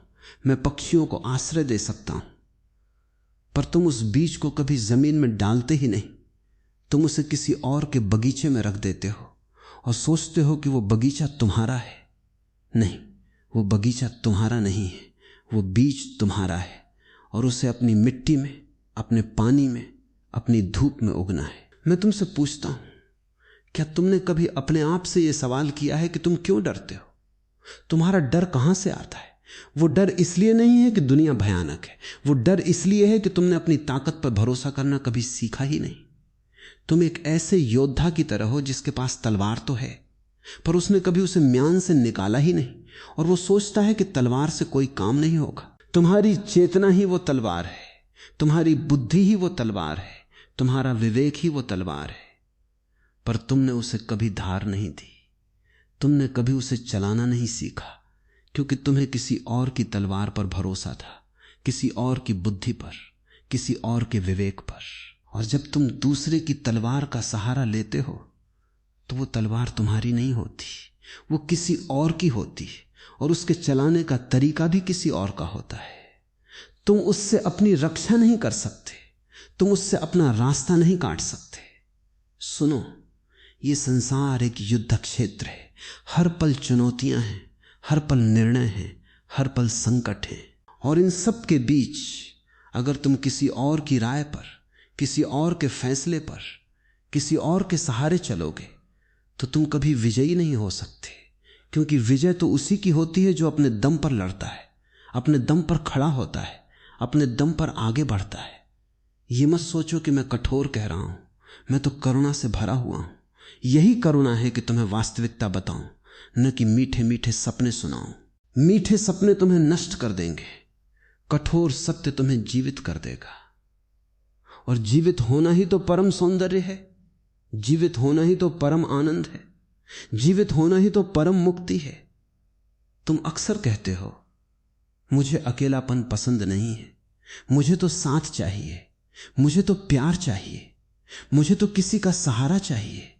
मैं पक्षियों को आश्रय दे सकता हूं। पर तुम उस बीज को कभी जमीन में डालते ही नहीं। तुम उसे किसी और के बगीचे में रख देते हो और सोचते हो कि वो बगीचा तुम्हारा है। नहीं, वो बगीचा तुम्हारा नहीं है, वो बीज तुम्हारा है, और उसे अपनी मिट्टी में, अपने पानी में, अपनी धूप में उगना है। मैं तुमसे पूछता हूं, क्या तुमने कभी अपने आप से यह सवाल किया है कि तुम क्यों डरते हो? तुम्हारा डर कहां से आता है? वो डर इसलिए नहीं है कि दुनिया भयानक है, वो डर इसलिए है कि तुमने अपनी ताकत पर भरोसा करना कभी सीखा ही नहीं। तुम एक ऐसे योद्धा की तरह हो जिसके पास तलवार तो है, पर उसने कभी उसे म्यान से निकाला ही नहीं, और वो सोचता है कि तलवार से कोई काम नहीं होगा। तुम्हारी चेतना ही वो तलवार है, तुम्हारी बुद्धि ही वो तलवार है, तुम्हारा विवेक ही वो तलवार है, पर तुमने उसे कभी धार नहीं दी। तुमने कभी उसे चलाना नहीं सीखा, क्योंकि तुम्हें किसी और की तलवार पर भरोसा था, किसी और की बुद्धि पर, किसी और के विवेक पर। और जब तुम दूसरे की तलवार का सहारा लेते हो तो वो तलवार तुम्हारी नहीं होती, वो किसी और की होती है, और उसके चलाने का तरीका भी किसी और का होता है। तुम उससे अपनी रक्षा नहीं कर सकते, तुम उससे अपना रास्ता नहीं काट सकते। सुनो, ये संसार एक युद्ध क्षेत्र है। हर पल चुनौतियां हैं, हर पल निर्णय हैं, हर पल संकट हैं। और इन सब के बीच अगर तुम किसी और की राय पर, किसी और के फैसले पर, किसी और के सहारे चलोगे तो तुम कभी विजयी नहीं हो सकते, क्योंकि विजय तो उसी की होती है जो अपने दम पर लड़ता है, अपने दम पर खड़ा होता है, अपने दम पर आगे बढ़ता है। ये मत सोचो कि मैं कठोर कह रहा हूं, मैं तो करुणा से भरा हुआ हूं। यही करुणा है कि तुम्हें वास्तविकता बताऊं, न कि मीठे मीठे सपने सुनाऊं। मीठे सपने तुम्हें नष्ट कर देंगे, कठोर सत्य तुम्हें जीवित कर देगा। और जीवित होना ही तो परम सौंदर्य है, जीवित होना ही तो परम आनंद है, जीवित होना ही तो परम मुक्ति है। तुम अक्सर कहते हो मुझे अकेलापन पसंद नहीं है, मुझे तो साथ चाहिए, मुझे तो प्यार चाहिए, मुझे तो किसी का सहारा चाहिए।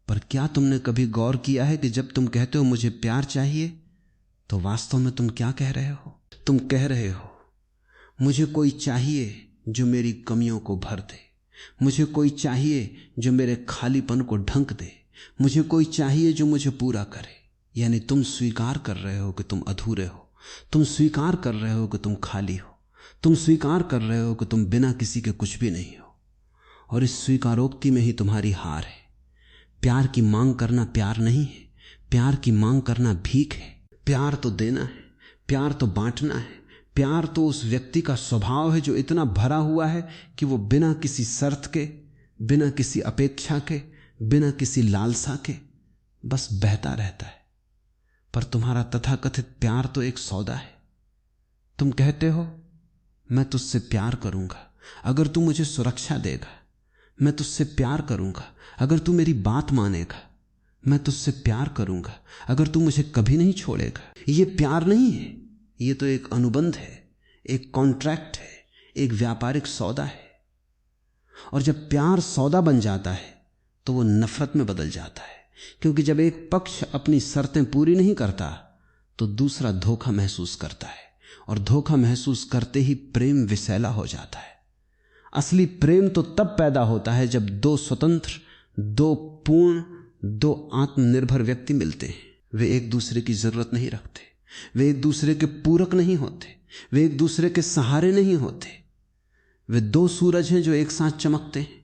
पर क्या तुमने कभी गौर किया है कि जब तुम कहते हो मुझे प्यार चाहिए, तो वास्तव में तुम क्या कह रहे हो? तुम कह रहे हो मुझे कोई चाहिए जो मेरी कमियों को भर दे, मुझे कोई चाहिए जो मेरे खालीपन को ढंक दे, मुझे कोई चाहिए जो मुझे पूरा करे। यानी तुम स्वीकार कर रहे हो कि तुम अधूरे हो, तुम स्वीकार कर रहे हो कि तुम खाली हो, तुम स्वीकार कर रहे हो कि तुम बिना किसी के कुछ भी नहीं हो। और इस स्वीकारोक्ति में ही तुम्हारी हार है। प्यार की मांग करना प्यार नहीं है, प्यार की मांग करना भीख है। प्यार तो देना है, प्यार तो बांटना है, प्यार तो उस व्यक्ति का स्वभाव है जो इतना भरा हुआ है कि वो बिना किसी शर्त के, बिना किसी अपेक्षा के, बिना किसी लालसा के बस बहता रहता है। पर तुम्हारा तथाकथित प्यार तो एक सौदा है। तुम कहते हो मैं तुझसे प्यार करूंगा अगर तू मुझे सुरक्षा देगा, मैं तुझसे प्यार करूंगा अगर तू मेरी बात मानेगा, मैं तुझसे प्यार करूंगा अगर तू मुझे कभी नहीं छोड़ेगा। ये प्यार नहीं है, ये तो एक अनुबंध है, एक कॉन्ट्रैक्ट है, एक व्यापारिक सौदा है। और जब प्यार सौदा बन जाता है तो वो नफरत में बदल जाता है, क्योंकि जब एक पक्ष अपनी शर्तें पूरी नहीं करता तो दूसरा धोखा महसूस करता है, और धोखा महसूस करते ही प्रेम विषैला हो जाता है। असली प्रेम तो तब पैदा होता है जब दो स्वतंत्र, दो पूर्ण, दो आत्मनिर्भर व्यक्ति मिलते हैं। वे एक दूसरे की जरूरत नहीं रखते, वे एक दूसरे के पूरक नहीं होते, वे एक दूसरे के सहारे नहीं होते। वे दो सूरज हैं जो एक साथ चमकते हैं,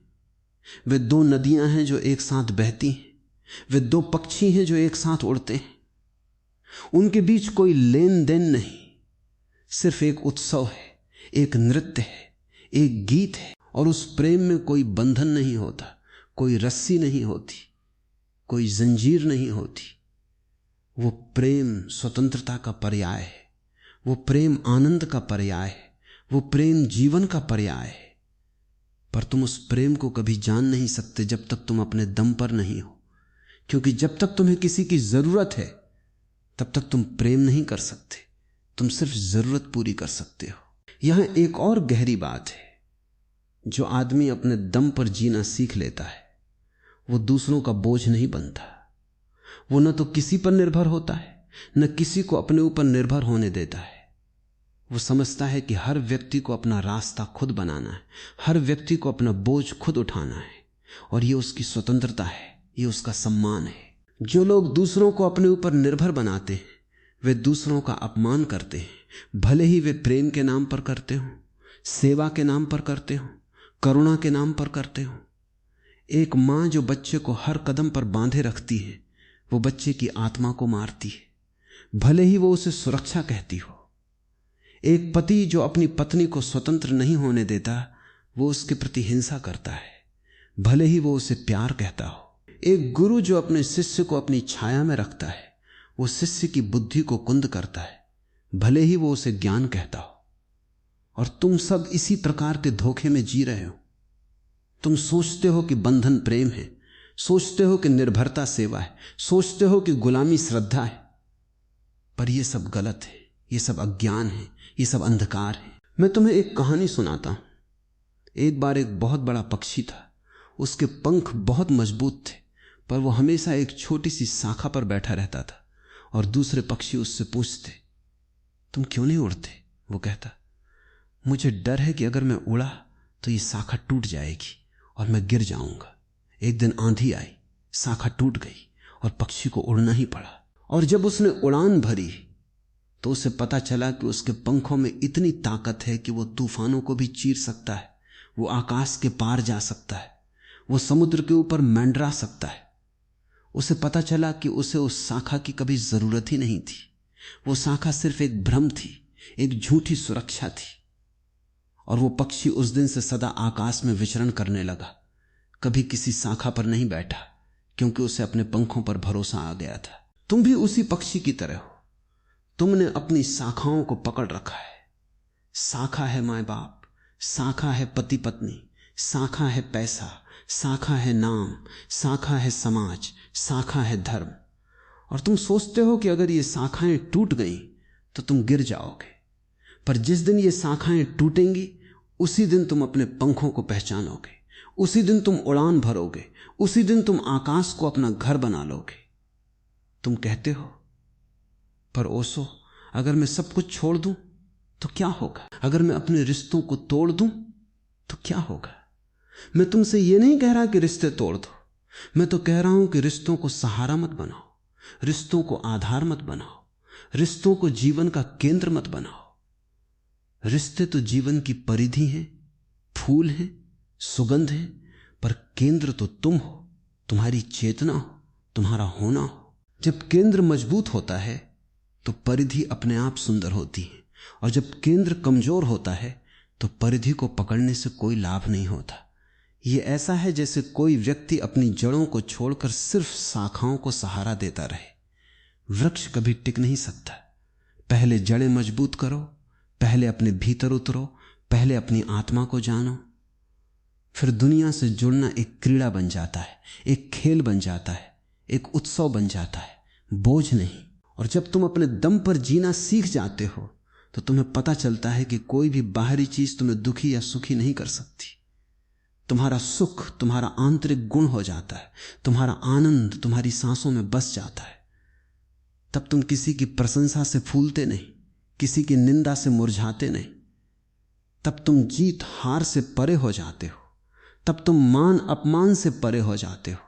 वे दो नदियां हैं जो एक साथ बहती हैं, वे दो पक्षी हैं जो एक साथ उड़ते हैं। उनके बीच कोई लेन देन नहीं, सिर्फ एक उत्सव है, एक नृत्य है, एक गीत है। और उस प्रेम में कोई बंधन नहीं होता, कोई रस्सी नहीं होती, कोई जंजीर नहीं होती। वो प्रेम स्वतंत्रता का पर्याय है, वो प्रेम आनंद का पर्याय है, वो प्रेम जीवन का पर्याय है। पर तुम उस प्रेम को कभी जान नहीं सकते जब तक तुम अपने दम पर नहीं हो, क्योंकि जब तक तुम्हें किसी की जरूरत है तब तक तुम प्रेम नहीं कर सकते, तुम सिर्फ जरूरत पूरी कर सकते हो। यहां एक और गहरी बात है, जो आदमी अपने दम पर जीना सीख लेता है वो दूसरों का बोझ नहीं बनता। वो न तो किसी पर निर्भर होता है, न किसी को अपने ऊपर निर्भर होने देता है। वो समझता है कि हर व्यक्ति को अपना रास्ता खुद बनाना है, हर व्यक्ति को अपना बोझ खुद उठाना है, और ये उसकी स्वतंत्रता है, ये उसका सम्मान है। जो लोग दूसरों को अपने ऊपर निर्भर बनाते हैं वे दूसरों का अपमान करते हैं, भले ही वे प्रेम के नाम पर करते हो, सेवा के नाम पर करते हो, करुणा के नाम पर करते हो। एक मां जो बच्चे को हर कदम पर बांधे रखती है वो बच्चे की आत्मा को मारती है, भले ही वो उसे सुरक्षा कहती हो। एक पति जो अपनी पत्नी को स्वतंत्र नहीं होने देता वो उसके प्रति हिंसा करता है, भले ही वो उसे प्यार कहता हो। एक गुरु जो अपने शिष्य को अपनी छाया में रखता है वो शिष्य की बुद्धि को कुंद करता है, भले ही वो उसे ज्ञान कहता हो। और तुम सब इसी प्रकार के धोखे में जी रहे हो। तुम सोचते हो कि बंधन प्रेम है, सोचते हो कि निर्भरता सेवा है, सोचते हो कि गुलामी श्रद्धा है, पर यह सब गलत है, यह सब अज्ञान है, यह सब अंधकार है। मैं तुम्हें एक कहानी सुनाता हूं। एक बार एक बहुत बड़ा पक्षी था, उसके पंख बहुत मजबूत थे, पर वो हमेशा एक छोटी सी शाखा पर बैठा रहता था। और दूसरे पक्षी उससे पूछते, तुम क्यों नहीं उड़ते? वो कहता, मुझे डर है कि अगर मैं उड़ा तो ये शाखा टूट जाएगी और मैं गिर जाऊंगा। एक दिन आंधी आई, शाखा टूट गई और पक्षी को उड़ना ही पड़ा। और जब उसने उड़ान भरी तो उसे पता चला कि उसके पंखों में इतनी ताकत है कि वो तूफानों को भी चीर सकता है, वो आकाश के पार जा सकता है, वो समुद्र के ऊपर मंडरा सकता है। उसे पता चला कि उसे उस शाखा की कभी जरूरत ही नहीं थी। वो शाखा सिर्फ एक भ्रम थी, एक झूठी सुरक्षा थी। और वो पक्षी उस दिन से सदा आकाश में विचरण करने लगा, कभी किसी शाखा पर नहीं बैठा, क्योंकि उसे अपने पंखों पर भरोसा आ गया था। तुम भी उसी पक्षी की तरह हो। तुमने अपनी शाखाओं को पकड़ रखा है। शाखा है माँ बाप, शाखा है पति पत्नी, शाखा है पैसा, शाखा है नाम, शाखा है समाज, शाखा है धर्म। और तुम सोचते हो कि अगर ये शाखाएं टूट गई तो तुम गिर जाओगे, पर जिस दिन ये शाखाएं टूटेंगी उसी दिन तुम अपने पंखों को पहचानोगे, उसी दिन तुम उड़ान भरोगे, उसी दिन तुम आकाश को अपना घर बना लोगे। तुम कहते हो, पर ओशो, अगर मैं सब कुछ छोड़ दूं तो क्या होगा? अगर मैं अपने रिश्तों को तोड़ दूं तो क्या होगा? मैं तुमसे यह नहीं कह रहा कि रिश्ते तोड़ दो, मैं तो कह रहा हूं कि रिश्तों को सहारा मत बनाओ, रिश्तों को आधार मत बनाओ, रिश्तों को जीवन का केंद्र मत बनाओ। रिश्ते तो जीवन की परिधि हैं, फूल हैं, सुगंध है, पर केंद्र तो तुम हो, तुम्हारी चेतना हो, तुम्हारा होना हो। जब केंद्र मजबूत होता है तो परिधि अपने आप सुंदर होती है, और जब केंद्र कमजोर होता है तो परिधि को पकड़ने से कोई लाभ नहीं होता। यह ऐसा है जैसे कोई व्यक्ति अपनी जड़ों को छोड़कर सिर्फ शाखाओं को सहारा देता रहे। वृक्ष कभी टिक नहीं सकता। पहले जड़ें मजबूत करो, पहले अपने भीतर उतरो, पहले अपनी आत्मा को जानो, फिर दुनिया से जुड़ना एक क्रीड़ा बन जाता है, एक खेल बन जाता है, एक उत्सव बन जाता है, बोझ नहीं। और जब तुम अपने दम पर जीना सीख जाते हो तो तुम्हें पता चलता है कि कोई भी बाहरी चीज तुम्हें दुखी या सुखी नहीं कर सकती। तुम्हारा सुख तुम्हारा आंतरिक गुण हो जाता है, तुम्हारा आनंद तुम्हारी सांसों में बस जाता है। तब तुम किसी की प्रशंसा से फूलते नहीं, किसी की निंदा से मुरझाते नहीं। तब तुम जीत हार से परे हो जाते हो, तब तुम मान अपमान से परे हो जाते हो,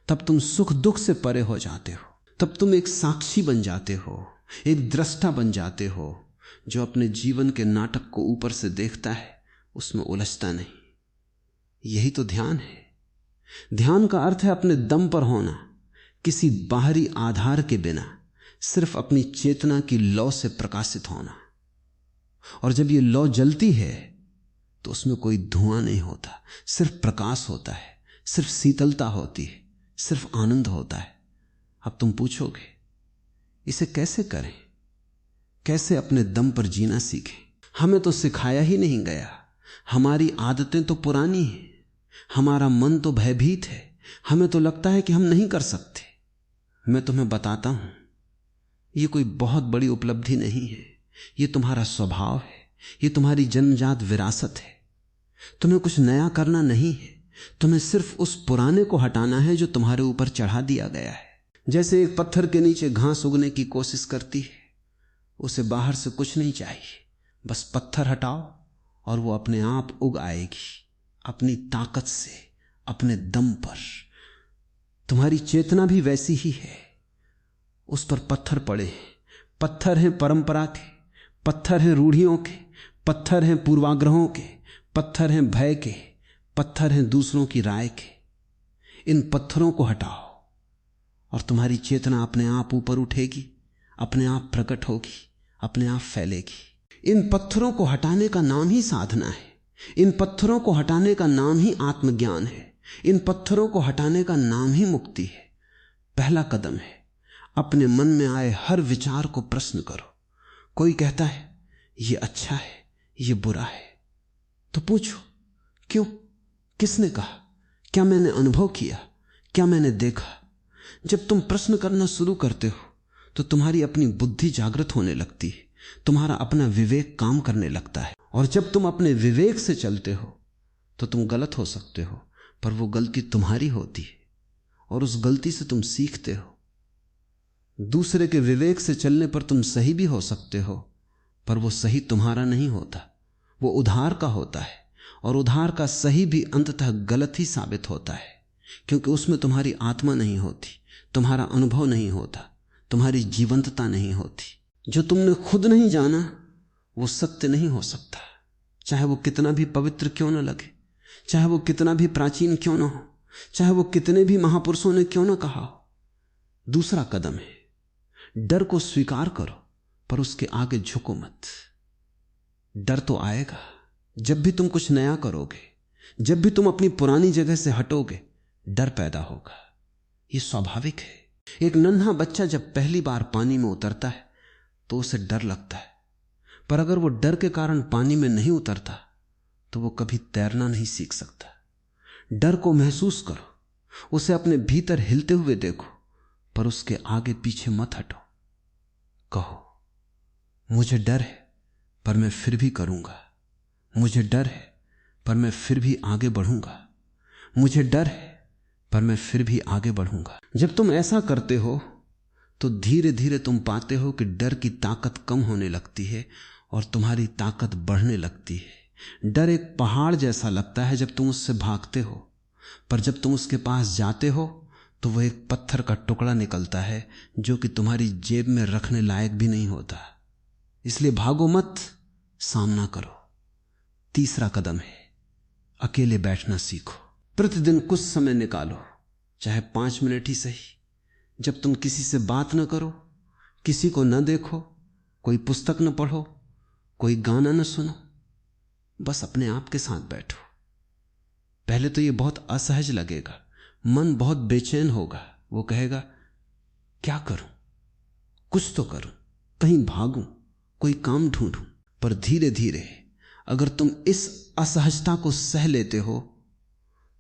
तब तुम सुख दुख से परे हो जाते हो। तब तुम एक साक्षी बन जाते हो, एक दृष्टा बन जाते हो, जो अपने जीवन के नाटक को ऊपर से देखता है, उसमें उलझता नहीं। यही तो ध्यान है। ध्यान का अर्थ है अपने दम पर होना, किसी बाहरी आधार के बिना, सिर्फ अपनी चेतना की लौ से प्रकाशित होना। और जब ये लौ जलती है तो उसमें कोई धुआं नहीं होता, सिर्फ प्रकाश होता है, सिर्फ शीतलता होती है, सिर्फ आनंद होता है। अब तुम पूछोगे, इसे कैसे करें? कैसे अपने दम पर जीना सीखें? हमें तो सिखाया ही नहीं गया। हमारी आदतें तो पुरानी हैं, हमारा मन तो भयभीत है, हमें तो लगता है कि हम नहीं कर सकते। मैं तुम्हें बताता हूं, यह कोई बहुत बड़ी उपलब्धि नहीं है, यह तुम्हारा स्वभाव है, यह तुम्हारी जन्मजात विरासत है। तुम्हें कुछ नया करना नहीं है, तुम्हें सिर्फ उस पुराने को हटाना है जो तुम्हारे ऊपर चढ़ा दिया गया है। जैसे एक पत्थर के नीचे घास उगने की कोशिश करती है, उसे बाहर से कुछ नहीं चाहिए, बस पत्थर हटाओ और वो अपने आप उग आएगी, अपनी ताकत से, अपने दम पर। तुम्हारी चेतना भी वैसी ही है। उस पर पत्थर पड़े हैं, पत्थर हैं परंपरा के, पत्थर हैं रूढ़ियों के, पत्थर हैं पूर्वाग्रहों के, पत्थर हैं भय के, पत्थर हैं दूसरों की राय के। इन पत्थरों को हटाओ और तुम्हारी चेतना अपने आप ऊपर उठेगी, अपने आप प्रकट होगी, अपने आप फैलेगी। इन पत्थरों को हटाने का नाम ही साधना है, इन पत्थरों को हटाने का नाम ही आत्मज्ञान है, इन पत्थरों को हटाने का नाम ही मुक्ति है। पहला कदम है, अपने मन में आए हर विचार को प्रश्न करो। कोई कहता है ये अच्छा है, ये बुरा है, तो पूछो क्यों? किसने कहा? क्या मैंने अनुभव किया? क्या मैंने देखा? जब तुम प्रश्न करना शुरू करते हो तो तुम्हारी अपनी बुद्धि जागृत होने लगती है, तुम्हारा अपना विवेक काम करने लगता है। और जब तुम अपने विवेक से चलते हो तो तुम गलत हो सकते हो, पर वो गलती तुम्हारी होती है और उस गलती से तुम सीखते हो। दूसरे के विवेक से चलने पर तुम सही भी हो सकते हो, पर वो सही तुम्हारा नहीं होता, वो उधार का होता है। और उधार का सही भी अंततः गलत ही साबित होता है, क्योंकि उसमें तुम्हारी आत्मा नहीं होती, तुम्हारा अनुभव नहीं होता, तुम्हारी जीवंतता नहीं होती। जो तुमने खुद नहीं जाना वो सत्य नहीं हो सकता, चाहे वो कितना भी पवित्र क्यों न लगे, चाहे वो कितना भी प्राचीन क्यों न हो, चाहे वो कितने भी महापुरुषों ने क्यों न कहा हो। दूसरा कदम है, डर को स्वीकार करो पर उसके आगे झुको मत। डर तो आएगा, जब भी तुम कुछ नया करोगे, जब भी तुम अपनी पुरानी जगह से हटोगे, डर पैदा होगा। यह स्वाभाविक है। एक नन्हा बच्चा जब पहली बार पानी में उतरता है तो उसे डर लगता है, पर अगर वो डर के कारण पानी में नहीं उतरता तो वो कभी तैरना नहीं सीख सकता। डर को महसूस करो, उसे अपने भीतर हिलते हुए देखो, पर उसके आगे पीछे मत हटो। कहो, मुझे डर है पर मैं फिर भी करूंगा, मुझे डर है पर मैं फिर भी आगे बढ़ूंगा, मुझे डर है पर मैं फिर भी आगे बढ़ूंगा। जब तुम ऐसा करते हो तो धीरे धीरे तुम पाते हो कि डर की ताकत कम होने लगती है और तुम्हारी ताकत बढ़ने लगती है। डर एक पहाड़ जैसा लगता है जब तुम उससे भागते हो, पर जब तुम उसके पास जाते हो तो वह एक पत्थर का टुकड़ा निकलता है जो कि तुम्हारी जेब में रखने लायक भी नहीं होता। इसलिए भागो मत, सामना करो। तीसरा कदम है, अकेले बैठना सीखो। प्रतिदिन कुछ समय निकालो, चाहे 5 मिनट ही सही, जब तुम किसी से बात न करो, किसी को न देखो, कोई पुस्तक न पढ़ो, कोई गाना न सुनो, बस अपने आप के साथ बैठो। पहले तो ये बहुत असहज लगेगा, मन बहुत बेचैन होगा, वो कहेगा क्या करूं, कुछ तो करूं, कहीं भागूं, कोई काम ढूंढूं। पर धीरे धीरे अगर तुम इस असहजता को सह लेते हो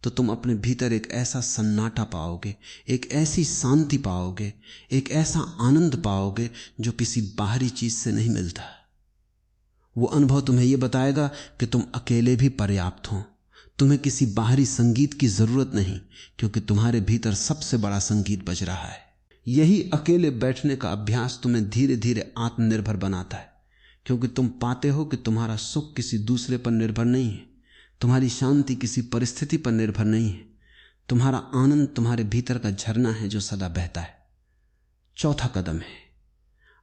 तो तुम अपने भीतर एक ऐसा सन्नाटा पाओगे, एक ऐसी शांति पाओगे, एक ऐसा आनंद पाओगे जो किसी बाहरी चीज से नहीं मिलता। वो अनुभव तुम्हें यह बताएगा कि तुम अकेले भी पर्याप्त हो, तुम्हें किसी बाहरी संगीत की जरूरत नहीं, क्योंकि तुम्हारे भीतर सबसे बड़ा संगीत बज रहा है। यही अकेले बैठने का अभ्यास तुम्हें धीरे धीरे आत्मनिर्भर बनाता है, क्योंकि तुम पाते हो कि तुम्हारा सुख किसी दूसरे पर निर्भर नहीं है, तुम्हारी शांति किसी परिस्थिति पर निर्भर नहीं है, तुम्हारा आनंद तुम्हारे भीतर का झरना है जो सदा बहता है। चौथा कदम है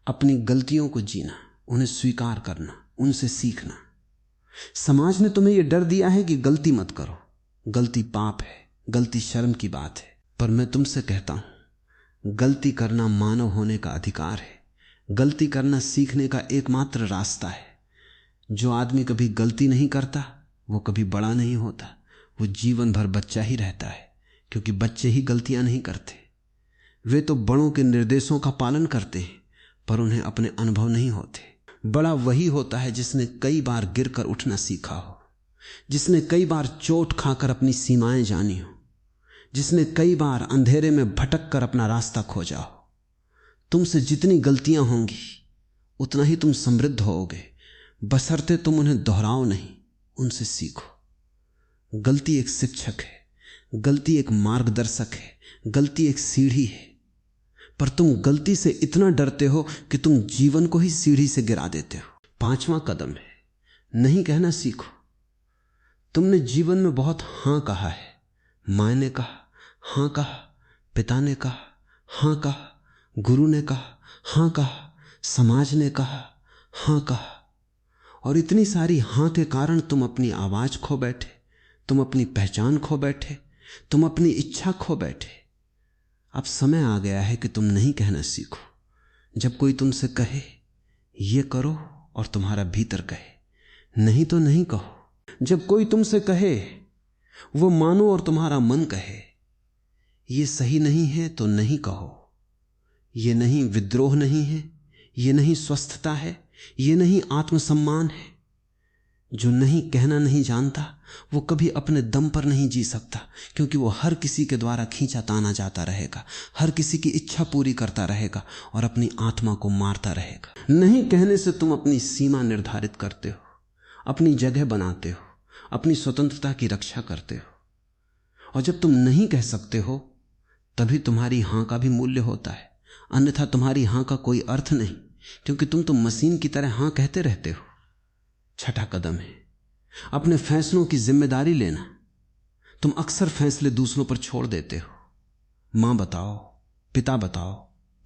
अपनी गलतियों को जीना, उन्हें स्वीकार करना, उनसे सीखना। समाज ने तुम्हें यह डर दिया है कि गलती मत करो, गलती पाप है, गलती शर्म की बात है। पर मैं तुमसे कहता हूं, गलती करना मानव होने का अधिकार है। गलती करना सीखने का एकमात्र रास्ता है। जो आदमी कभी गलती नहीं करता वो कभी बड़ा नहीं होता, वो जीवन भर बच्चा ही रहता है, क्योंकि बच्चे ही गलतियां नहीं करते। वे तो बड़ों के निर्देशों का पालन करते हैं, पर उन्हें अपने अनुभव नहीं होते। बड़ा वही होता है जिसने कई बार गिरकर उठना सीखा हो, जिसने कई बार चोट खाकर अपनी सीमाएं जानी हो, जिसने कई बार अंधेरे में भटक कर अपना रास्ता खोजा हो। तुमसे जितनी गलतियां होंगी उतना ही तुम समृद्ध होगे, बशर्ते तुम उन्हें दोहराओ नहीं, उनसे सीखो। गलती एक शिक्षक है, गलती एक मार्गदर्शक है, गलती एक सीढ़ी है, पर तुम गलती से इतना डरते हो कि तुम जीवन को ही सीढ़ी से गिरा देते हो। पांचवा कदम है नहीं कहना सीखो। तुमने जीवन में बहुत हां कहा है, मां ने कहा, हां कहा, पिता ने कहा, हां कहा, गुरु ने कहा, हां कहा, समाज ने कहा, हां कहा, और इतनी सारी हां के कारण तुम अपनी आवाज खो बैठे, तुम अपनी पहचान खो बैठे, तुम अपनी इच्छा खो बैठे। अब समय आ गया है कि तुम नहीं कहना सीखो। जब कोई तुमसे कहे ये करो और तुम्हारा भीतर कहे नहीं तो नहीं कहो। जब कोई तुमसे कहे वो मानो और तुम्हारा मन कहे ये सही नहीं है तो नहीं कहो। ये नहीं विद्रोह नहीं है, ये नहीं स्वस्थता है, ये नहीं आत्मसम्मान है। जो नहीं कहना नहीं जानता वो कभी अपने दम पर नहीं जी सकता, क्योंकि वो हर किसी के द्वारा खींचा ताना जाता रहेगा, हर किसी की इच्छा पूरी करता रहेगा और अपनी आत्मा को मारता रहेगा। नहीं कहने से तुम अपनी सीमा निर्धारित करते हो, अपनी जगह बनाते हो, अपनी स्वतंत्रता की रक्षा करते हो। और जब तुम नहीं कह सकते हो तभी तुम्हारी हां का भी मूल्य होता है, अन्यथा तुम्हारी हां का कोई अर्थ नहीं, क्योंकि तुम तो मशीन की तरह हां कहते रहते हो। छठा कदम है अपने फैसलों की जिम्मेदारी लेना। तुम अक्सर फैसले दूसरों पर छोड़ देते हो। मां बताओ, पिता बताओ,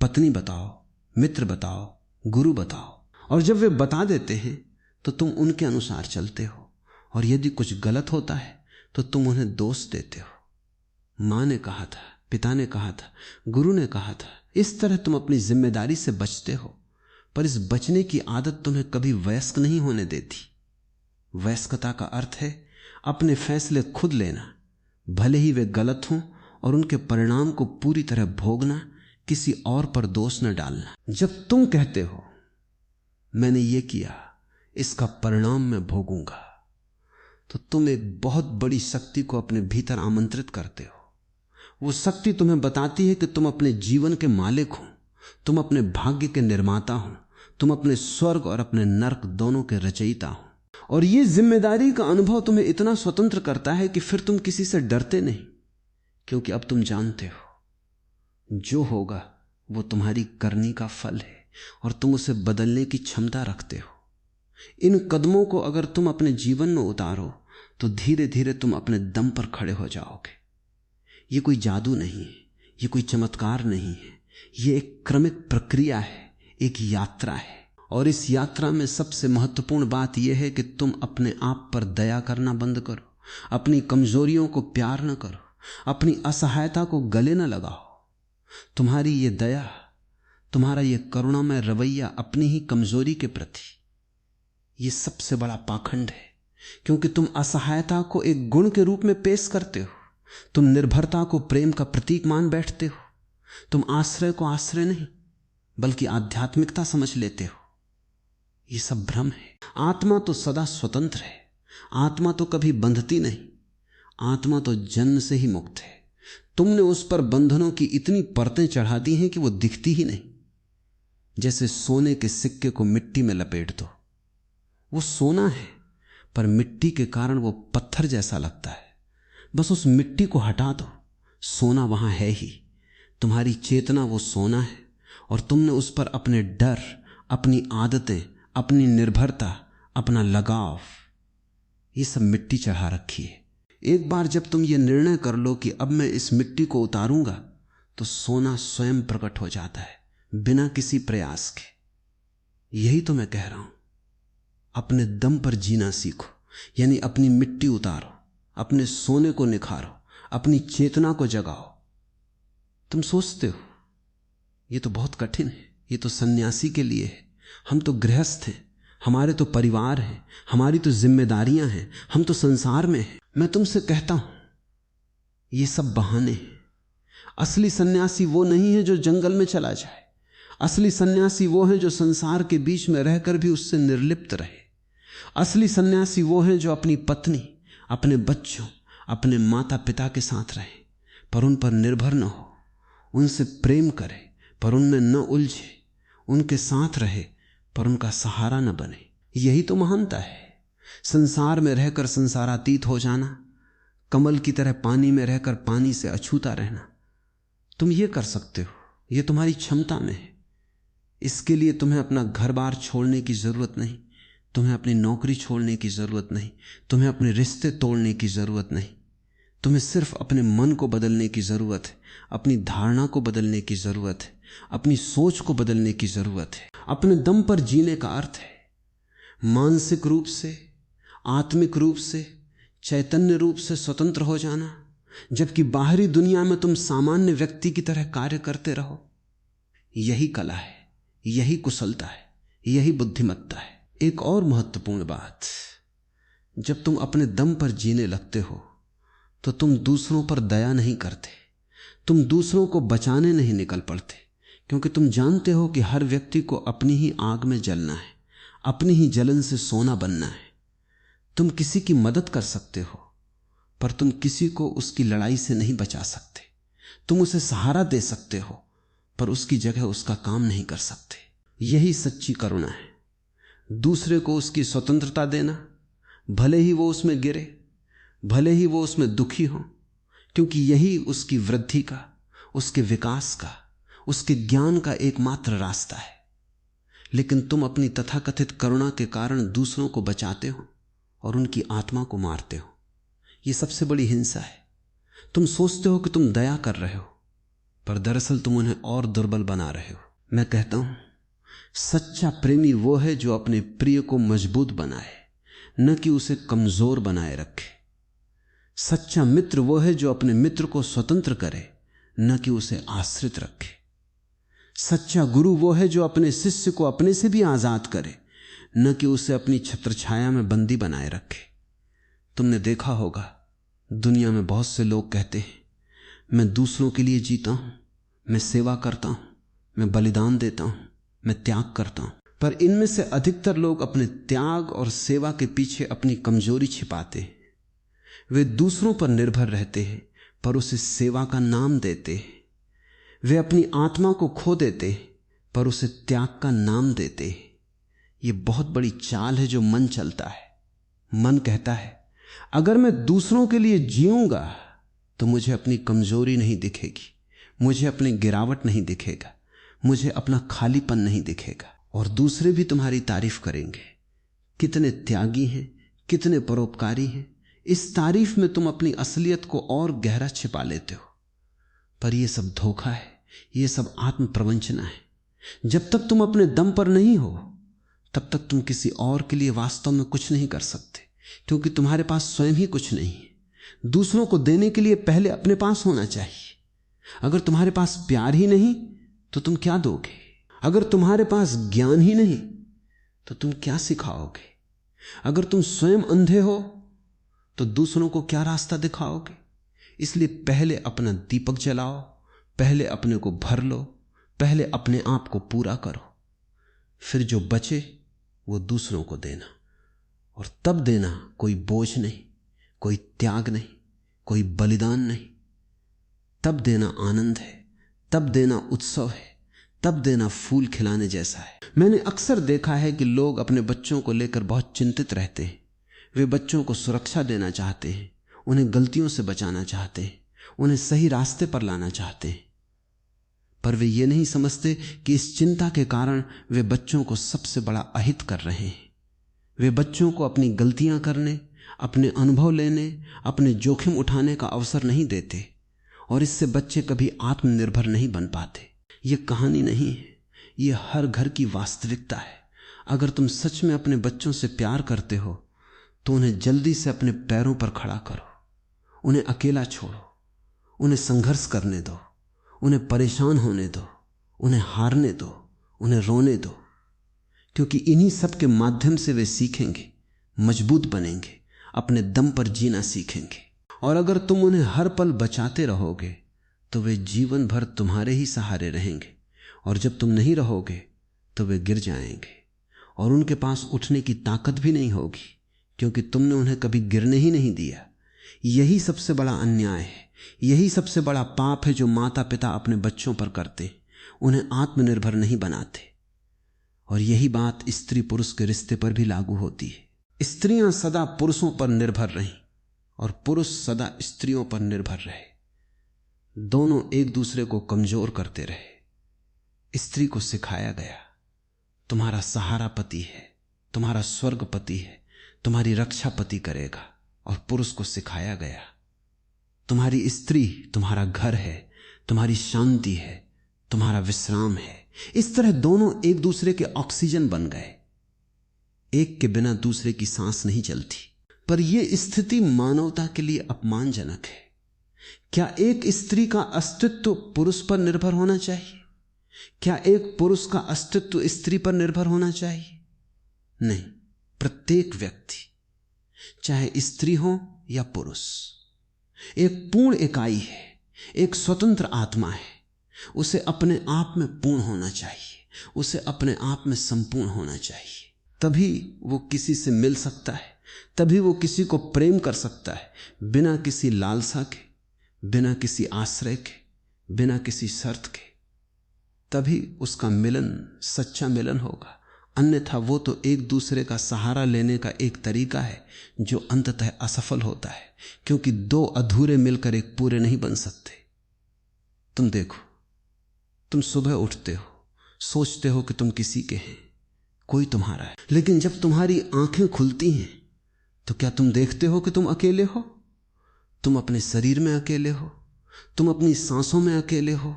पत्नी बताओ, मित्र बताओ, गुरु बताओ, और जब वे बता देते हैं तो तुम उनके अनुसार चलते हो, और यदि कुछ गलत होता है तो तुम उन्हें दोष देते हो। मां ने कहा था, पिता ने कहा था, गुरु ने कहा था, इस तरह तुम अपनी जिम्मेदारी से बचते हो। पर इस बचने की आदत तुम्हें कभी वयस्क नहीं होने देती। वयस्कता का अर्थ है अपने फैसले खुद लेना, भले ही वे गलत हों, और उनके परिणाम को पूरी तरह भोगना, किसी और पर दोष न डालना। जब तुम कहते हो मैंने ये किया, इसका परिणाम मैं भोगूंगा, तो तुम एक बहुत बड़ी शक्ति को अपने भीतर आमंत्रित करते हो। वो शक्ति तुम्हें बताती है कि तुम अपने जीवन के मालिक हो, तुम अपने भाग्य के निर्माता हो, तुम अपने स्वर्ग और अपने नरक दोनों के रचयिता हो। और ये जिम्मेदारी का अनुभव तुम्हें इतना स्वतंत्र करता है कि फिर तुम किसी से डरते नहीं, क्योंकि अब तुम जानते हो जो होगा वो तुम्हारी करनी का फल है और तुम उसे बदलने की क्षमता रखते हो। इन कदमों को अगर तुम अपने जीवन में उतारो तो धीरे धीरे तुम अपने दम पर खड़े हो जाओगे। ये कोई जादू नहीं है, ये कोई चमत्कार नहीं है, ये एक क्रमिक प्रक्रिया है, एक यात्रा है। और इस यात्रा में सबसे महत्वपूर्ण बात यह है कि तुम अपने आप पर दया करना बंद करो, अपनी कमजोरियों को प्यार न करो, अपनी असहायता को गले न लगाओ। तुम्हारी ये दया, तुम्हारा ये करुणामय रवैया अपनी ही कमजोरी के प्रति, ये सबसे बड़ा पाखंड है, क्योंकि तुम असहायता को एक गुण के रूप में पेश करते हो, तुम निर्भरता को प्रेम का प्रतीक मान बैठते हो, तुम आश्रय को आश्रय नहीं बल्कि आध्यात्मिकता समझ लेते हो। ये सब भ्रम है। आत्मा तो सदा स्वतंत्र है, आत्मा तो कभी बंधती नहीं, आत्मा तो जन्म से ही मुक्त है। तुमने उस पर बंधनों की इतनी परतें चढ़ा दी हैं कि वो दिखती ही नहीं। जैसे सोने के सिक्के को मिट्टी में लपेट दो, वो सोना है पर मिट्टी के कारण वो पत्थर जैसा लगता है। बस उस मिट्टी को हटा दो, सोना वहां है ही। तुम्हारी चेतना वो सोना है और तुमने उस पर अपने डर, अपनी आदतें, अपनी निर्भरता, अपना लगाव, ये सब मिट्टी चढ़ा रखी है। एक बार जब तुम ये निर्णय कर लो कि अब मैं इस मिट्टी को उतारूंगा, तो सोना स्वयं प्रकट हो जाता है बिना किसी प्रयास के। यही तो मैं कह रहा हूं, अपने दम पर जीना सीखो, यानी अपनी मिट्टी उतारो, अपने सोने को निखारो, अपनी चेतना को जगाओ। तुम सोचते हो ये तो बहुत कठिन है, ये तो सन्यासी के लिए है, हम तो गृहस्थ हैं, हमारे तो परिवार हैं, हमारी तो जिम्मेदारियां हैं, हम तो संसार में हैं। मैं तुमसे कहता हूं ये सब बहाने हैं। असली सन्यासी वो नहीं है जो जंगल में चला जाए, असली सन्यासी वो है जो संसार के बीच में रहकर भी उससे निर्लिप्त रहे। असली सन्यासी वो है जो अपनी पत्नी, अपने बच्चों, अपने माता पिता के साथ रहे पर उन पर निर्भर न हो, उनसे प्रेम करे पर उनमें न उलझे, उनके साथ रहे पर उनका सहारा न बने। यही तो महानता है। संसार में रहकर संसारातीत हो जाना, कमल की तरह पानी में रहकर पानी से अछूता रहना, तुम ये कर सकते हो, ये तुम्हारी क्षमता में है। इसके लिए तुम्हें अपना घर बार छोड़ने की जरूरत नहीं, तुम्हें अपनी नौकरी छोड़ने की जरूरत नहीं, तुम्हें अपने रिश्ते तोड़ने की जरूरत नहीं। तुम्हें सिर्फ अपने मन को बदलने की जरूरत है, अपनी धारणा को बदलने की जरूरत है, अपनी सोच को बदलने की जरूरत है। अपने दम पर जीने का अर्थ है मानसिक रूप से, आत्मिक रूप से, चैतन्य रूप से स्वतंत्र हो जाना, जबकि बाहरी दुनिया में तुम सामान्य व्यक्ति की तरह कार्य करते रहो। यही कला है, यही कुशलता है, यही बुद्धिमत्ता है। एक और महत्वपूर्ण बात, जब तुम अपने दम पर जीने लगते हो तो तुम दूसरों पर दया नहीं करते, तुम दूसरों को बचाने नहीं निकल पड़ते, क्योंकि तुम जानते हो कि हर व्यक्ति को अपनी ही आग में जलना है, अपनी ही जलन से सोना बनना है। तुम किसी की मदद कर सकते हो पर तुम किसी को उसकी लड़ाई से नहीं बचा सकते। तुम उसे सहारा दे सकते हो पर उसकी जगह उसका काम नहीं कर सकते। यही सच्ची करुणा है, दूसरे को उसकी स्वतंत्रता देना, भले ही वो उसमें गिरे, भले ही वो उसमें दुखी हो, क्योंकि यही उसकी वृद्धि का, उसके विकास का, उसके ज्ञान का एकमात्र रास्ता है। लेकिन तुम अपनी तथाकथित करुणा के कारण दूसरों को बचाते हो और उनकी आत्मा को मारते हो। यह सबसे बड़ी हिंसा है। तुम सोचते हो कि तुम दया कर रहे हो पर दरअसल तुम उन्हें और दुर्बल बना रहे हो। मैं कहता हूं सच्चा प्रेमी वो है जो अपने प्रिय को मजबूत बनाए, न कि उसे कमजोर बनाए रखे। सच्चा मित्र वो है जो अपने मित्र को स्वतंत्र करे, न कि उसे आश्रित रखे। सच्चा गुरु वो है जो अपने शिष्य को अपने से भी आजाद करे, न कि उसे अपनी छत्रछाया में बंदी बनाए रखे। तुमने देखा होगा, दुनिया में बहुत से लोग कहते हैं, मैं दूसरों के लिए जीता हूं, मैं सेवा करता हूं, मैं बलिदान देता हूं, मैं त्याग करता हूं। पर इनमें से अधिकतर लोग अपने त्याग और सेवा के पीछे अपनी कमजोरी छिपाते हैं। वे दूसरों पर निर्भर रहते हैं पर उसे सेवा का नाम देते हैं। वे अपनी आत्मा को खो देते हैं पर उसे त्याग का नाम देते हैं। यह बहुत बड़ी चाल है जो मन चलता है। मन कहता है, अगर मैं दूसरों के लिए जीऊंगा तो मुझे अपनी कमजोरी नहीं दिखेगी, मुझे अपनी गिरावट नहीं दिखेगा, मुझे अपना खालीपन नहीं दिखेगा, और दूसरे भी तुम्हारी तारीफ करेंगे। कितने त्यागी हैं, कितने परोपकारी हैं। इस तारीफ में तुम अपनी असलियत को और गहरा छिपा लेते हो। पर यह सब धोखा है, यह सब आत्म प्रवंचना है। जब तक तुम अपने दम पर नहीं हो तब तक तुम किसी और के लिए वास्तव में कुछ नहीं कर सकते, क्योंकि तुम्हारे पास स्वयं ही कुछ नहीं है। दूसरों को देने के लिए पहले अपने पास होना चाहिए। अगर तुम्हारे पास प्यार ही नहीं तो तुम क्या दोगे? अगर तुम्हारे पास ज्ञान ही नहीं तो तुम क्या सिखाओगे? अगर तुम स्वयं अंधे हो तो दूसरों को क्या रास्ता दिखाओगे? इसलिए पहले अपना दीपक जलाओ, पहले अपने को भर लो, पहले अपने आप को पूरा करो, फिर जो बचे वो दूसरों को देना। और तब देना कोई बोझ नहीं, कोई त्याग नहीं, कोई बलिदान नहीं। तब देना आनंद है, तब देना उत्सव है, तब देना फूल खिलाने जैसा है। मैंने अक्सर देखा है कि लोग अपने बच्चों को लेकर बहुत चिंतित रहते हैं। वे बच्चों को सुरक्षा देना चाहते हैं, उन्हें गलतियों से बचाना चाहते हैं, उन्हें सही रास्ते पर लाना चाहते हैं। पर वे ये नहीं समझते कि इस चिंता के कारण वे बच्चों को सबसे बड़ा अहित कर रहे हैं। वे बच्चों को अपनी गलतियां करने, अपने अनुभव लेने, अपने जोखिम उठाने का अवसर नहीं देते, और इससे बच्चे कभी आत्मनिर्भर नहीं बन पाते। ये कहानी नहीं है, ये हर घर की वास्तविकता है। अगर तुम सच में अपने बच्चों से प्यार करते हो तो उन्हें जल्दी से अपने पैरों पर खड़ा करो, उन्हें अकेला छोड़ो, उन्हें संघर्ष करने दो, उन्हें परेशान होने दो, उन्हें हारने दो, उन्हें रोने दो, क्योंकि इन्हीं सब के माध्यम से वे सीखेंगे, मजबूत बनेंगे, अपने दम पर जीना सीखेंगे। और अगर तुम उन्हें हर पल बचाते रहोगे तो वे जीवन भर तुम्हारे ही सहारे रहेंगे, और जब तुम नहीं रहोगे तो वे गिर जाएंगे और उनके पास उठने की ताकत भी नहीं होगी, क्योंकि तुमने उन्हें कभी गिरने ही नहीं दिया। यही सबसे बड़ा अन्याय है, यही सबसे बड़ा पाप है जो माता पिता अपने बच्चों पर करते, उन्हें आत्मनिर्भर नहीं बनाते। और यही बात स्त्री पुरुष के रिश्ते पर भी लागू होती है। स्त्रियां सदा पुरुषों पर निर्भर रहीं और पुरुष सदा स्त्रियों पर निर्भर रहे। दोनों एक दूसरे को कमजोर करते रहे। स्त्री को सिखाया गया तुम्हारा सहारा पति है, तुम्हारा स्वर्ग पति है, तुम्हारी रक्षा पति करेगा, और पुरुष को सिखाया गया तुम्हारी स्त्री तुम्हारा घर है, तुम्हारी शांति है, तुम्हारा विश्राम है। इस तरह दोनों एक दूसरे के ऑक्सीजन बन गए। एक के बिना दूसरे की सांस नहीं चलती। पर यह स्थिति मानवता के लिए अपमानजनक है। क्या एक स्त्री का अस्तित्व पुरुष पर निर्भर होना चाहिए? क्या एक पुरुष का अस्तित्व स्त्री पर निर्भर होना चाहिए? नहीं। प्रत्येक व्यक्ति, चाहे स्त्री हो या पुरुष, एक पूर्ण इकाई है, एक स्वतंत्र आत्मा है। उसे अपने आप में पूर्ण होना चाहिए, उसे अपने आप में संपूर्ण होना चाहिए। तभी वो किसी से मिल सकता है, तभी वो किसी को प्रेम कर सकता है, बिना किसी लालसा के, बिना किसी आश्रय के, बिना किसी शर्त के। तभी उसका मिलन सच्चा मिलन होगा। अन्यथा वो तो एक दूसरे का सहारा लेने का एक तरीका है जो अंततः असफल होता है, क्योंकि दो अधूरे मिलकर एक पूरे नहीं बन सकते। तुम देखो, तुम सुबह उठते हो, सोचते हो कि तुम किसी के हैं, कोई तुम्हारा है, लेकिन जब तुम्हारी आंखें खुलती हैं तो क्या तुम देखते हो कि तुम अकेले हो? तुम अपने शरीर में अकेले हो, तुम अपनी सांसों में अकेले हो,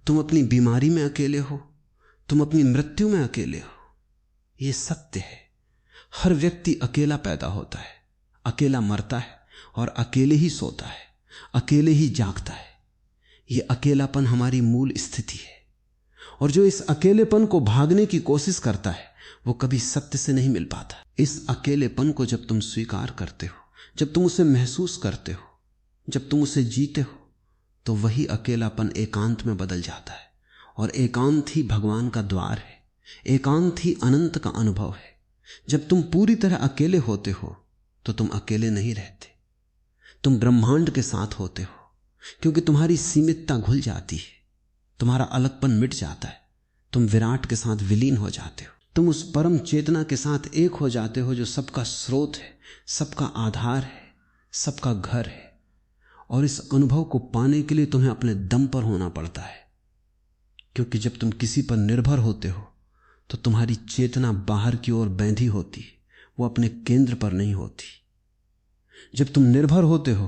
तुम अपनी बीमारी में अकेले हो, तुम अपनी मृत्यु में अकेले हो। यह सत्य है। हर व्यक्ति अकेला पैदा होता है, अकेला मरता है और अकेले ही सोता है, अकेले ही जागता है। यह अकेलापन हमारी मूल स्थिति है। और जो इस अकेलेपन को भागने की कोशिश करता है वो कभी सत्य से नहीं मिल पाता। इस अकेलेपन को जब तुम स्वीकार करते हो, जब तुम उसे महसूस करते हो, जब तुम उसे जीते हो, तो वही अकेलापन एकांत में बदल जाता है। और एकांत ही भगवान का द्वार है, एकांत ही अनंत का अनुभव है। जब तुम पूरी तरह अकेले होते हो तो तुम अकेले नहीं रहते, तुम ब्रह्मांड के साथ होते हो, क्योंकि तुम्हारी सीमितता घुल जाती है, तुम्हारा अलगपन मिट जाता है, तुम विराट के साथ विलीन हो जाते हो, तुम उस परम चेतना के साथ एक हो जाते हो जो सबका स्रोत है, सबका आधार है, सबका घर है। और इस अनुभव को पाने के लिए तुम्हें अपने दम पर होना पड़ता है, क्योंकि जब तुम किसी पर निर्भर होते हो तो तुम्हारी चेतना बाहर की ओर बैंधी होती है, वो अपने केंद्र पर नहीं होती। जब तुम निर्भर होते हो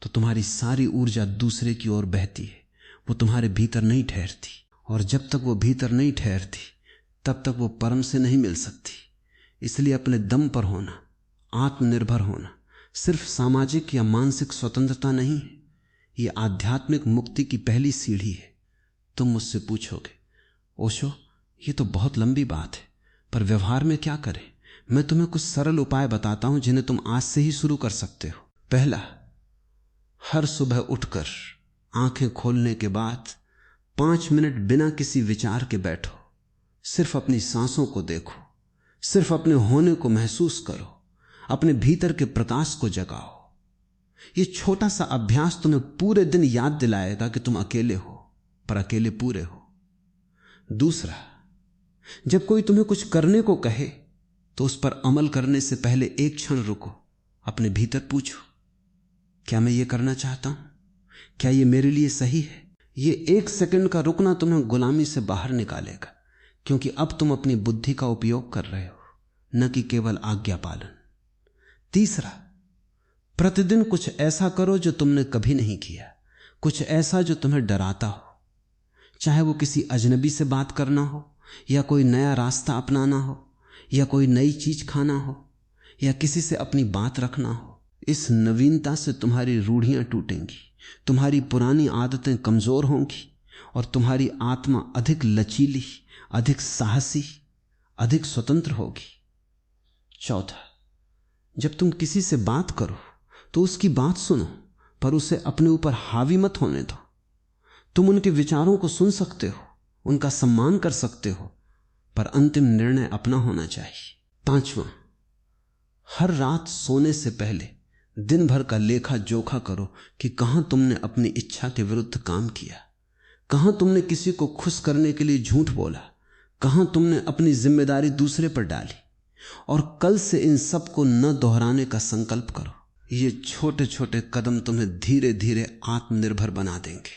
तो तुम्हारी सारी ऊर्जा दूसरे की ओर बहती है, वो तुम्हारे भीतर नहीं ठहरती। और जब तक वो भीतर नहीं ठहरती तब तक वो परम से नहीं मिल सकती। इसलिए अपने दम पर होना, आत्मनिर्भर होना सिर्फ सामाजिक या मानसिक स्वतंत्रता नहीं है, ये आध्यात्मिक मुक्ति की पहली सीढ़ी है। तुम मुझसे पूछोगे, ओशो ये तो बहुत लंबी बात है, पर व्यवहार में क्या करें? मैं तुम्हें कुछ सरल उपाय बताता हूं जिन्हें तुम आज से ही शुरू कर सकते हो। पहला, हर सुबह उठकर आंखें खोलने के बाद 5 मिनट बिना किसी विचार के बैठो, सिर्फ अपनी सांसों को देखो, सिर्फ अपने होने को महसूस करो, अपने भीतर के प्रकाश को जगाओ। ये छोटा सा अभ्यास तुम्हें पूरे दिन याद दिलाएगा कि तुम अकेले हो, पर अकेले पूरे हो। दूसरा, जब कोई तुम्हें कुछ करने को कहे तो उस पर अमल करने से पहले एक क्षण रुको, अपने भीतर पूछो, क्या मैं ये करना चाहता हूं? क्या ये मेरे लिए सही है? ये 1 सेकंड का रुकना तुम्हें गुलामी से बाहर निकालेगा, क्योंकि अब तुम अपनी बुद्धि का उपयोग कर रहे हो, न कि केवल आज्ञा पालन। तीसरा, प्रतिदिन कुछ ऐसा करो जो तुमने कभी नहीं किया, कुछ ऐसा जो तुम्हें डराता हो, चाहे वो किसी अजनबी से बात करना हो, या कोई नया रास्ता अपनाना हो, या कोई नई चीज खाना हो, या किसी से अपनी बात रखना हो। इस नवीनता से तुम्हारी रूढ़ियां टूटेंगी, तुम्हारी पुरानी आदतें कमजोर होंगी और तुम्हारी आत्मा अधिक लचीली, अधिक साहसी, अधिक स्वतंत्र होगी। चौथा, जब तुम किसी से बात करो तो उसकी बात सुनो, पर उसे अपने ऊपर हावी मत होने दो। तुम उनके विचारों को सुन सकते हो, उनका सम्मान कर सकते हो, पर अंतिम निर्णय अपना होना चाहिए। पांचवा, हर रात सोने से पहले दिन भर का लेखा जोखा करो कि कहां तुमने अपनी इच्छा के विरुद्ध काम किया, कहां तुमने किसी को खुश करने के लिए झूठ बोला, कहां तुमने अपनी जिम्मेदारी दूसरे पर डाली। और कल से इन सब को न दोहराने का संकल्प करो। ये छोटे छोटे कदम तुम्हें धीरे धीरे आत्मनिर्भर बना देंगे,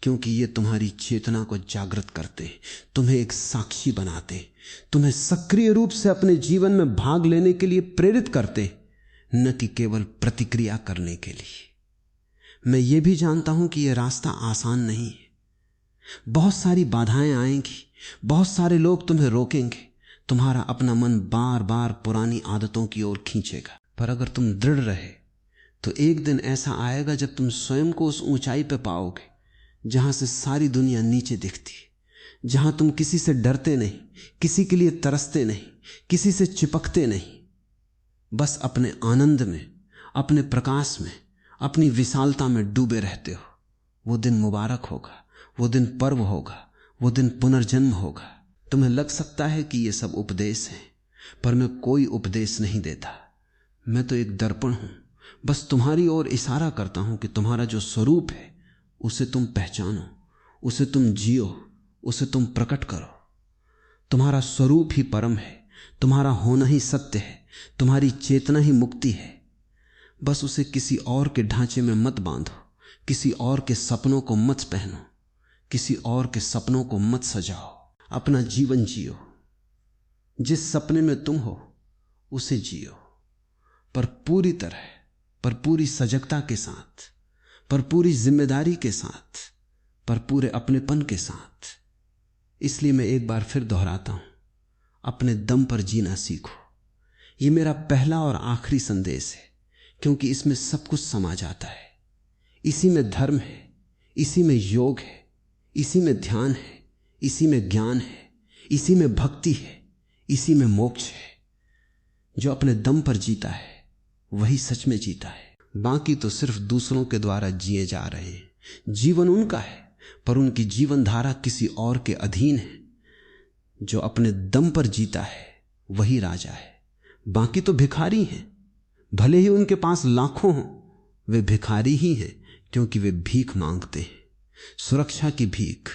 क्योंकि ये तुम्हारी चेतना को जागृत करते, तुम्हें एक साक्षी बनाते, तुम्हें सक्रिय रूप से अपने जीवन में भाग लेने के लिए प्रेरित करते, न कि केवल प्रतिक्रिया करने के लिए। मैं ये भी जानता हूं कि यह रास्ता आसान नहीं है, बहुत सारी बाधाएं आएंगी, बहुत सारे लोग तुम्हें रोकेंगे, तुम्हारा अपना मन बार बार पुरानी आदतों की ओर खींचेगा। पर अगर तुम दृढ़ रहे तो एक दिन ऐसा आएगा जब तुम स्वयं को उस ऊंचाई पर पाओगे जहां से सारी दुनिया नीचे दिखती है, जहां तुम किसी से डरते नहीं, किसी के लिए तरसते नहीं, किसी से चिपकते नहीं, बस अपने आनंद में, अपने प्रकाश में, अपनी विशालता में डूबे रहते हो। वो दिन मुबारक होगा, वो दिन पर्व होगा, वो दिन पुनर्जन्म होगा। तुम्हें लग सकता है कि ये सब उपदेश हैं, पर मैं कोई उपदेश नहीं देता। मैं तो एक दर्पण हूं, बस तुम्हारी ओर इशारा करता हूं कि तुम्हारा जो स्वरूप है उसे तुम पहचानो, उसे तुम जियो, उसे तुम प्रकट करो। तुम्हारा स्वरूप ही परम है, तुम्हारा होना ही सत्य है, तुम्हारी चेतना ही मुक्ति है। बस उसे किसी और के ढांचे में मत बांधो, किसी और के सपनों को मत पहनो, किसी और के सपनों को मत सजाओ। अपना जीवन जियो, जिस सपने में तुम हो उसे जियो, पर पूरी तरह, पर पूरी सजगता के साथ, पर पूरी जिम्मेदारी के साथ, पर पूरे अपनेपन के साथ। इसलिए मैं एक बार फिर दोहराता हूं, अपने दम पर जीना सीखो। ये मेरा पहला और आखिरी संदेश है, क्योंकि इसमें सब कुछ समा जाता है। इसी में धर्म है, इसी में योग है, इसी में ध्यान है, इसी में ज्ञान है, इसी में भक्ति है, इसी में मोक्ष है। जो अपने दम पर जीता है वही सच में जीता है। बाकी तो सिर्फ दूसरों के द्वारा जिए जा रहे हैं। जीवन उनका है पर उनकी जीवन धारा किसी और के अधीन है। जो अपने दम पर जीता है वही राजा है। बाकी तो भिखारी हैं। भले ही उनके पास लाखों हों, वे भिखारी ही हैं, क्योंकि वे भीख मांगते हैं। सुरक्षा की भीख,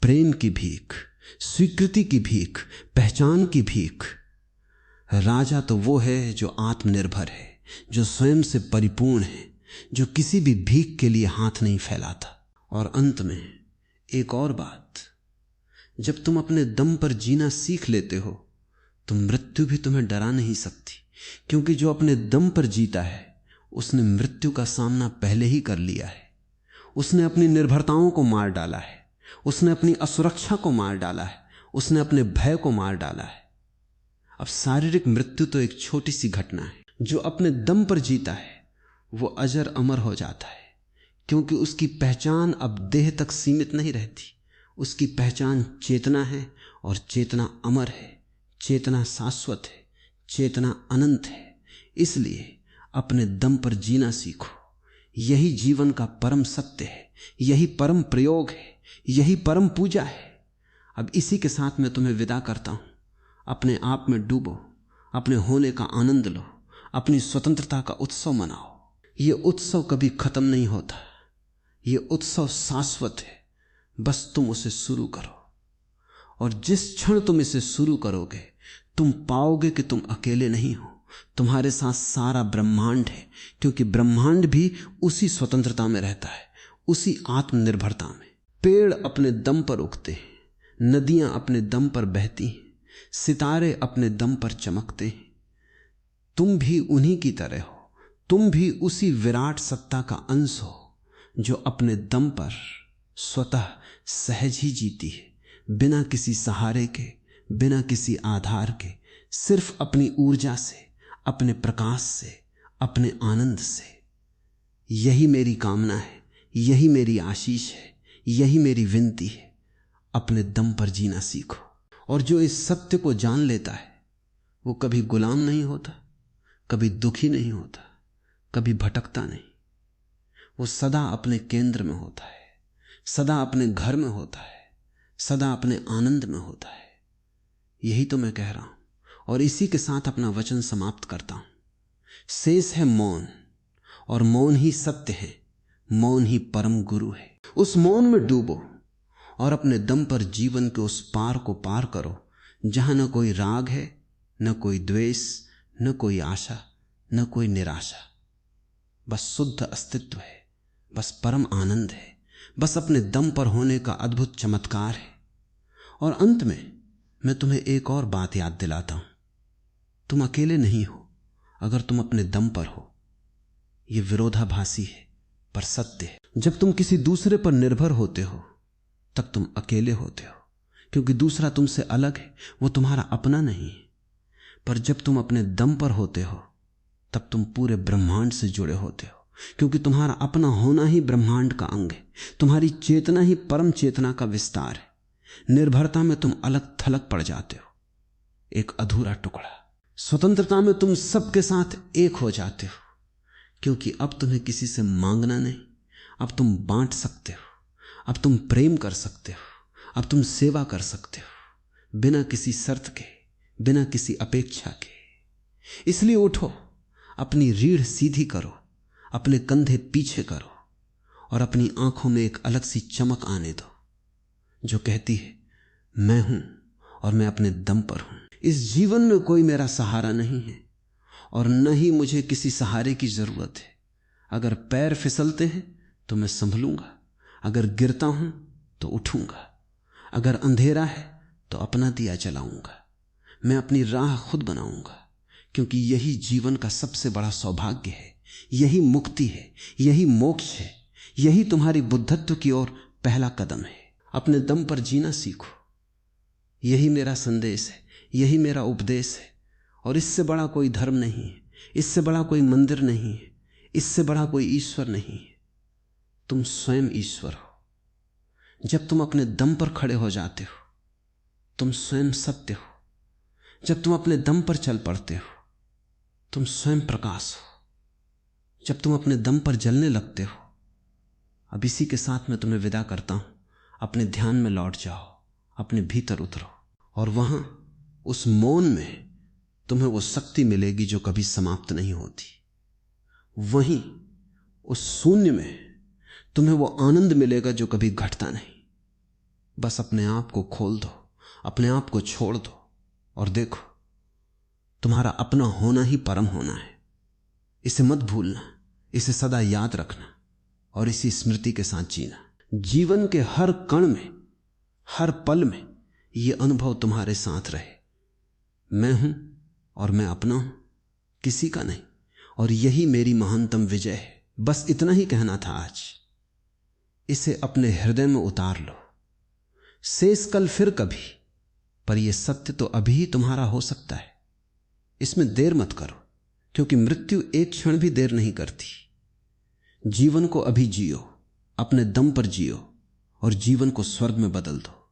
प्रेम की भीख, स्वीकृति की भीख, पहचान की भीख। राजा तो वो है जो आत्मनिर्भर है, जो स्वयं से परिपूर्ण है, जो किसी भी भीख के लिए हाथ नहीं फैलाता। और अंत में एक और बात, जब तुम अपने दम पर जीना सीख लेते हो तो मृत्यु भी तुम्हें डरा नहीं सकती, क्योंकि जो अपने दम पर जीता है उसने मृत्यु का सामना पहले ही कर लिया है। उसने अपनी निर्भरताओं को मार डाला है, उसने अपनी असुरक्षा को मार डाला है, उसने अपने भय को मार डाला है। अब शारीरिक मृत्यु तो एक छोटी सी घटना है। जो अपने दम पर जीता है वो अजर अमर हो जाता है, क्योंकि उसकी पहचान अब देह तक सीमित नहीं रहती। उसकी पहचान चेतना है, और चेतना अमर है, चेतना शाश्वत है, चेतना अनंत है। इसलिए अपने दम पर जीना सीखो। यही जीवन का परम सत्य है, यही परम प्रयोग है, यही परम पूजा है। अब इसी के साथ मैं तुम्हें विदा करता हूं। अपने आप में डूबो, अपने होने का आनंद लो, अपनी स्वतंत्रता का उत्सव मनाओ। ये उत्सव कभी खत्म नहीं होता, ये उत्सव शाश्वत है। बस तुम उसे शुरू करो, और जिस क्षण तुम इसे शुरू करोगे तुम पाओगे कि तुम अकेले नहीं हो। तुम्हारे साथ सारा ब्रह्मांड है, क्योंकि ब्रह्मांड भी उसी स्वतंत्रता में रहता है, उसी आत्मनिर्भरता में। पेड़ अपने दम पर उगते हैं, नदियां अपने दम पर बहती हैं, सितारे अपने दम पर चमकते हैं। तुम भी उन्हीं की तरह हो, तुम भी उसी विराट सत्ता का अंश हो जो अपने दम पर स्वतः सहज ही जीती है, बिना किसी सहारे के, बिना किसी आधार के, सिर्फ अपनी ऊर्जा से, अपने प्रकाश से, अपने आनंद से। यही मेरी कामना है, यही मेरी आशीष है, यही मेरी विनती है। अपने दम पर जीना सीखो। और जो इस सत्य को जान लेता है वो कभी गुलाम नहीं होता, कभी दुखी नहीं होता, कभी भटकता नहीं। वो सदा अपने केंद्र में होता है, सदा अपने घर में होता है, सदा अपने आनंद में होता है। यही तो मैं कह रहा हूं, और इसी के साथ अपना वचन समाप्त करता हूं। शेष है मौन, और मौन ही सत्य है, मौन ही परम गुरु है। उस मौन में डूबो और अपने दम पर जीवन के उस पार को पार करो, जहां न कोई राग है, न कोई द्वेष, न कोई आशा, न कोई निराशा। बस शुद्ध अस्तित्व है, बस परम आनंद है, बस अपने दम पर होने का अद्भुत चमत्कार है। और अंत में मैं तुम्हें एक और बात याद दिलाता हूं, तुम अकेले नहीं हो अगर तुम अपने दम पर हो। यह विरोधाभासी है पर सत्य है। जब तुम किसी दूसरे पर निर्भर होते हो तब तुम अकेले होते हो, क्योंकि दूसरा तुमसे अलग है, वो तुम्हारा अपना नहीं है। पर जब तुम अपने दम पर होते हो तब तुम पूरे ब्रह्मांड से जुड़े होते हो, क्योंकि तुम्हारा अपना होना ही ब्रह्मांड का अंग है। तुम्हारी चेतना ही परम चेतना का विस्तार है। निर्भरता में तुम अलग थलग पड़ जाते हो, एक अधूरा टुकड़ा। स्वतंत्रता में तुम सबके साथ एक हो जाते हो, क्योंकि अब तुम्हें किसी से मांगना नहीं, अब तुम बांट सकते हो, अब तुम प्रेम कर सकते हो, अब तुम सेवा कर सकते हो, बिना किसी शर्त के, बिना किसी अपेक्षा के। इसलिए उठो, अपनी रीढ़ सीधी करो, अपने कंधे पीछे करो, और अपनी आंखों में एक अलग सी चमक आने दो जो कहती है मैं हूं और मैं अपने दम पर हूं। इस जीवन में कोई मेरा सहारा नहीं है, और न ही मुझे किसी सहारे की जरूरत है। अगर पैर फिसलते हैं तो मैं संभलूंगा, अगर गिरता हूं तो उठूंगा, अगर अंधेरा है तो अपना दिया जलाऊंगा। मैं अपनी राह खुद बनाऊंगा, क्योंकि यही जीवन का सबसे बड़ा सौभाग्य है, यही मुक्ति है, यही मोक्ष है, यही तुम्हारी बुद्धत्व की ओर पहला कदम है। अपने दम पर जीना सीखो, यही मेरा संदेश है, यही मेरा उपदेश है। और इससे बड़ा कोई धर्म नहीं है, इससे बड़ा कोई मंदिर नहीं है, इससे बड़ा कोई ईश्वर नहीं है। तुम स्वयं ईश्वर हो। जब तुम अपने दम पर खड़े हो जाते हो तुम स्वयं सत्य हो। जब तुम अपने दम पर चल पड़ते हो, तुम स्वयं प्रकाश हो। जब तुम अपने दम पर जलने लगते हो, अब इसी के साथ मैं तुम्हें विदा करता हूं। अपने ध्यान में लौट जाओ, अपने भीतर उतरो, और वहां उस मौन में तुम्हें वो शक्ति मिलेगी जो कभी समाप्त नहीं होती। वहीं उस शून्य में तुम्हें वो आनंद मिलेगा जो कभी घटता नहीं। बस अपने आप को खोल दो, अपने आप को छोड़ दो, और देखो तुम्हारा अपना होना ही परम होना है। इसे मत भूलना, इसे सदा याद रखना और इसी स्मृति के साथ जीना। जीवन के हर कण में, हर पल में यह अनुभव तुम्हारे साथ रहे, मैं हूं और मैं अपना हूं, किसी का नहीं, और यही मेरी महानतम विजय है। बस इतना ही कहना था आज। इसे अपने हृदय में उतार लो। शेष कल फिर कभी, पर यह सत्य तो अभी ही तुम्हारा हो सकता है। इसमें देर मत करो, क्योंकि मृत्यु एक क्षण भी देर नहीं करती। जीवन को अभी जियो, अपने दम पर जियो, और जीवन को स्वर्ग में बदल दो।